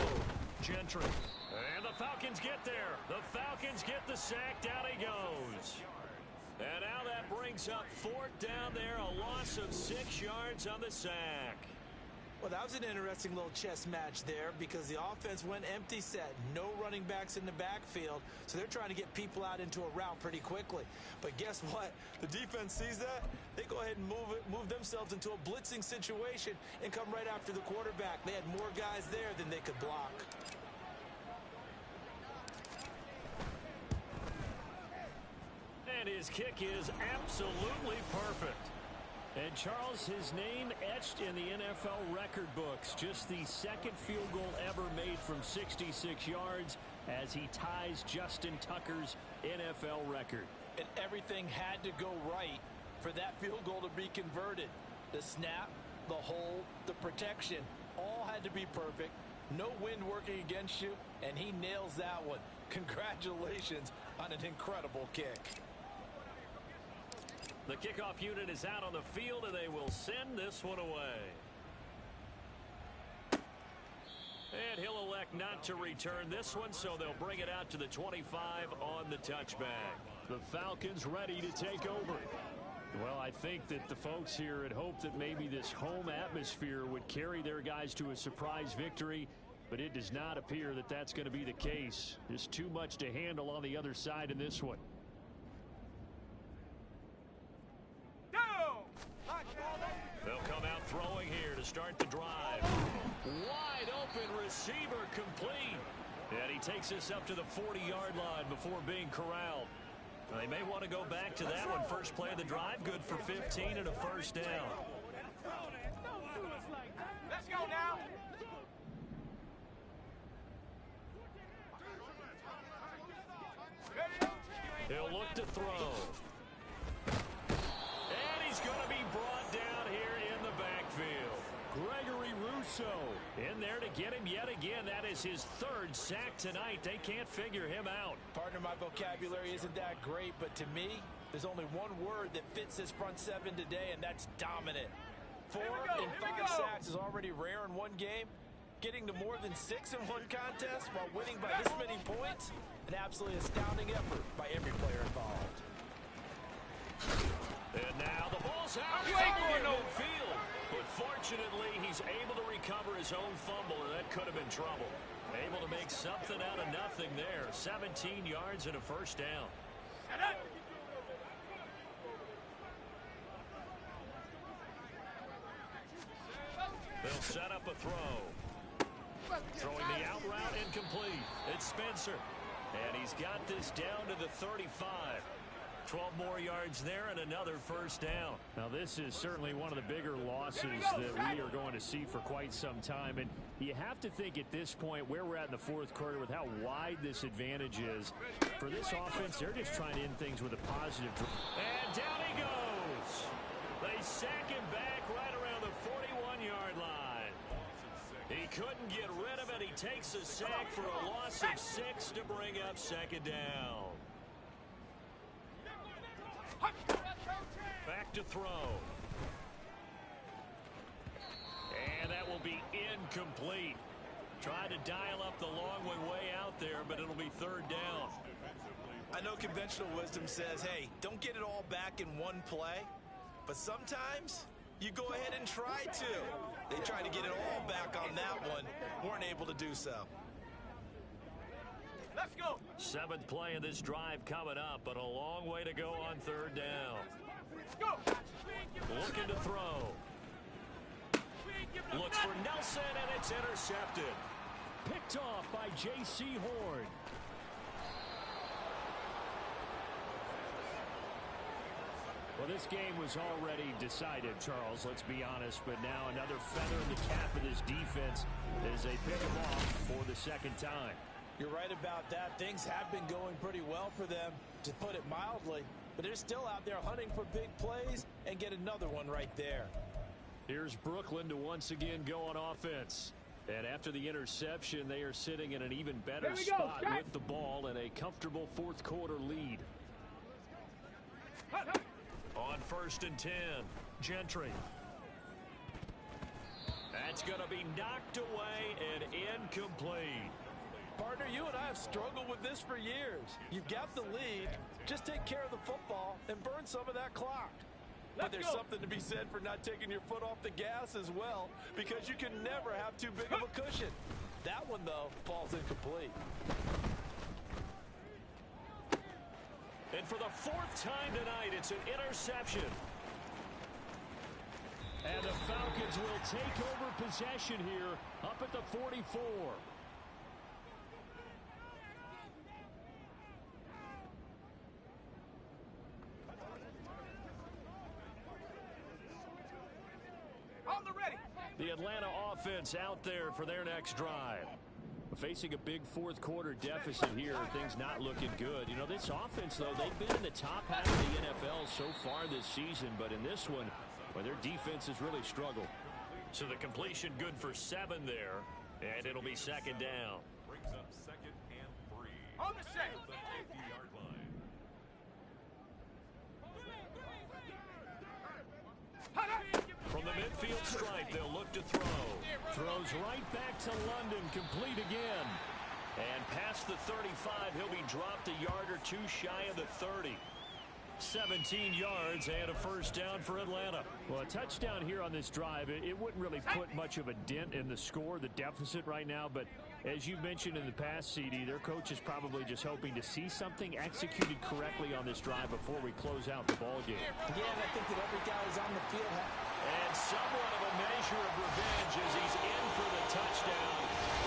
Gentry. And the Falcons get there. The Falcons get the sack. Down he goes. And now that brings up 4th down there. A loss of 6 yards on the sack. Well, that was an interesting little chess match there because the offense went empty set. No running backs in the backfield, so they're trying to get people out into a route pretty quickly. But guess what? The defense sees that. They go ahead and move themselves into a blitzing situation and come right after the quarterback. They had more guys there than they could block. And his kick is absolutely perfect. And Charles, his name etched in the NFL record books. Just the 2nd field goal ever made from 66 yards as he ties Justin Tucker's NFL record. And everything had to go right for that field goal to be converted. The snap, the hold, the protection, all had to be perfect. No wind working against you, and he nails that one. Congratulations on an incredible kick. The kickoff unit is out on the field, and they will send this one away. And he'll elect not to return this one, so they'll bring it out to the 25 on the touchback. The Falcons ready to take over. Well, I think that the folks here had hoped that maybe this home atmosphere would carry their guys to a surprise victory, but it does not appear that that's going to be the case. There's too much to handle on the other side in this one. They'll come out throwing here to start the drive. Wide open receiver complete. And he takes us up to the 40-yard line before being corralled. They may want to go back to that one. First play of the drive, good for 15 and a first down. Let's go now. He'll look to throw. And he's going to be brought down here in the backfield. Gregory Rousseau in there to get him yet again. That is his 3rd sack tonight. They can't figure him out. Partner, my vocabulary isn't that great, but to me, there's only one word that fits this front 7 today, and that's dominant. 4 and 5 sacks is already rare in one game. Getting to more than 6 in one contest while winning by this many points, an absolutely astounding effort by every player involved. And now the ball's out. You ain't going no field. But fortunately, he's able to recover his own fumble, and that could have been trouble. Able to make something out of nothing there. 17 yards and a first down. They'll set up a throw. Throwing the out route incomplete. It's Spencer. And he's got this down to the 35. 12 more yards there and another first down. Now this is certainly one of the bigger losses that we are going to see for quite some time. And you have to think at this point where we're at in the 4th quarter with how wide this advantage is. For this offense, they're just trying to end things with a positive. And down he goes. They sack him back right around the 41-yard line. He couldn't get rid of it. He takes a sack for a loss of 6 to bring up 2nd down. Back to throw. And that will be incomplete. Tried to dial up the long way out there, but it'll be 3rd down. I know conventional wisdom says, hey, don't get it all back in one play. But sometimes you go ahead and try to. They tried to get it all back on that one. Weren't able to do so. Let's go. 7th play of this drive coming up, but a long way to go on 3rd down. Go. Looking to throw. Looks for Nelson, and it's intercepted. Picked off by J.C. Horn. Well, this game was already decided, Charles, let's be honest, but now another feather in the cap of this defense as they pick them off for the 2nd time. You're right about that. Things have been going pretty well for them, to put it mildly. But they're still out there hunting for big plays and get another one right there. Here's Brooklyn to once again go on offense. And after the interception, they are sitting in an even better spot with the ball and a comfortable 4th quarter lead. On 1st and 10, Gentry. That's going to be knocked away and incomplete. Partner, you and I have struggled with this for years. You've got the lead. Just take care of the football and burn some of that clock. But there's something to be said for not taking your foot off the gas as well, because you can never have too big of a cushion. That one, though, falls incomplete. And for the fourth time tonight, it's an interception. And the Falcons will take over possession here up at the 44. The Atlanta offense out there for their next drive. Facing a big fourth quarter deficit here, things not looking good. You know, this offense, though, they've been in the top half of the NFL so far this season, but in this one, well, their defense has really struggled. So the completion good for 7 there, and it'll be second down. Brings up 2nd and 3. On the set. At the 50-yard line. From the midfield stripe, they'll look to throw. Throws right back to London, complete again. And past the 35, he'll be dropped a yard or two shy of the 30. 17 yards and a first down for Atlanta. Well, a touchdown here on this drive, it wouldn't really put much of a dent in the score, the deficit right now, but as you mentioned in the past, CD, their coach is probably just hoping to see something executed correctly on this drive before we close out the ball game. Again, I think that every guy is on the field. And somewhat of a measure of revenge as he's in for the touchdown,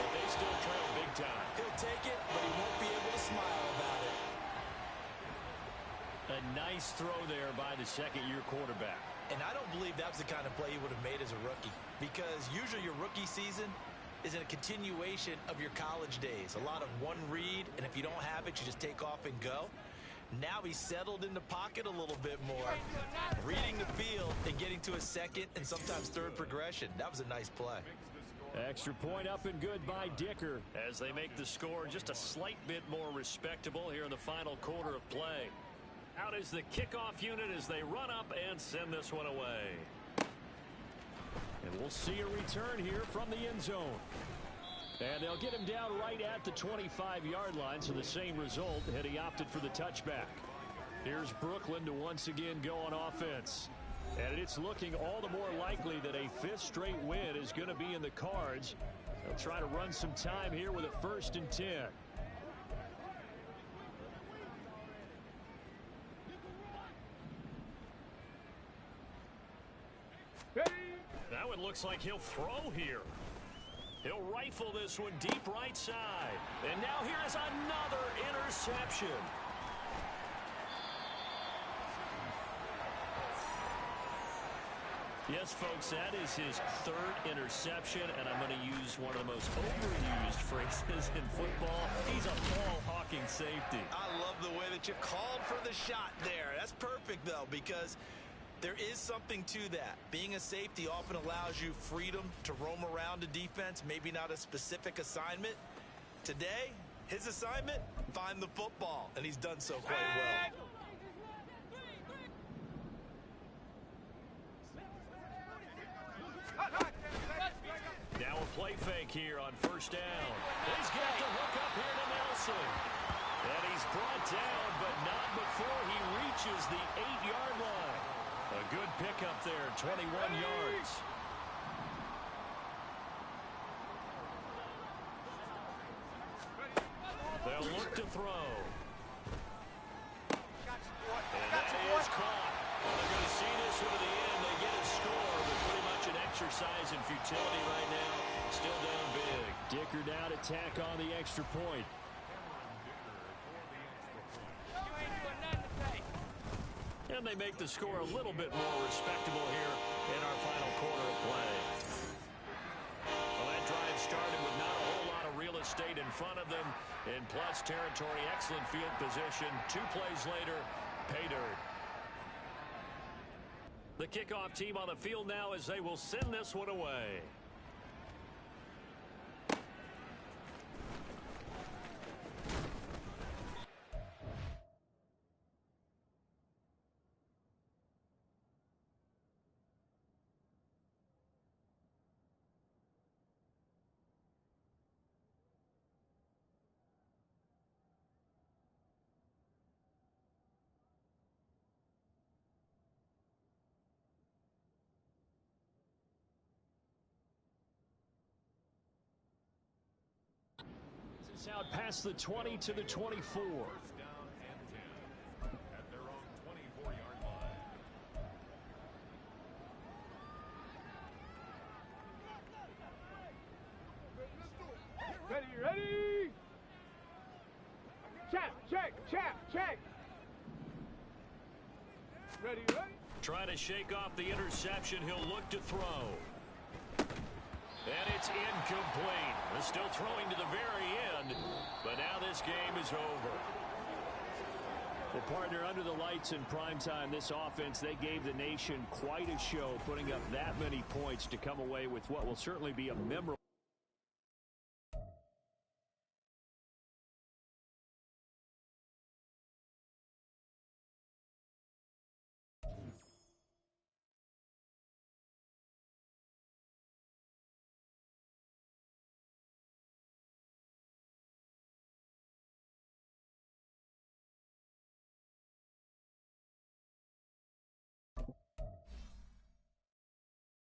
but they still trail big time. He'll take it, but he won't be able to smile about it. A nice throw there by the second-year quarterback. And I don't believe that was the kind of play he would have made as a rookie, because usually your rookie season is in a continuation of your college days. A lot of one read, and if you don't have it, you just take off and go. Now he's settled in the pocket a little bit more, reading the field and getting to a second and sometimes third progression. That was a nice play. Extra point up and good by Dicker as they make the score just a slight bit more respectable here in the final quarter of play. Out is the kickoff unit as they run up and send this one away. And we'll see a return here from the end zone. And they'll get him down right at the 25-yard line, so the same result had he opted for the touchback. Here's Brooklyn to once again go on offense. And it's looking all the more likely that a fifth straight win is going to be in the cards. They'll try to run some time here with a 1st and 10. Now it looks like he'll throw here. He'll rifle this one deep right side. And now here's another interception. Yes, folks, that is his 3rd interception, and I'm going to use one of the most overused phrases in football. He's a ball-hawking safety. I love the way that you called for the shot there. That's perfect, though, because there is something to that. Being a safety often allows you freedom to roam around a defense, maybe not a specific assignment. Today, his assignment, find the football, and he's done so quite well. Now a play fake here on 1st down. He's got the hook up here to Nelson. And he's brought down, but not before he reaches the 8-yard line. A good pickup there, 21 yards. They'll look to throw. And that is caught. Well, they're going to see this one to the end. They get a score, but pretty much an exercise in futility right now. Still down big. Dicker now to tack on the extra point. And they make the score a little bit more respectable here in our final quarter of play. Well, that drive started with not a whole lot of real estate in front of them. In plus territory, excellent field position. 2 plays later, pay dirt. The kickoff team on the field now as they will send this one away. It's out past the 20 to the 24. Ready. Check. Ready. Trying to shake off the interception. He'll look to throw. And it's incomplete. They're still throwing to the very end, but now this game is over. Well, partner, under the lights in primetime, this offense, they gave the nation quite a show, putting up that many points to come away with what will certainly be a memorable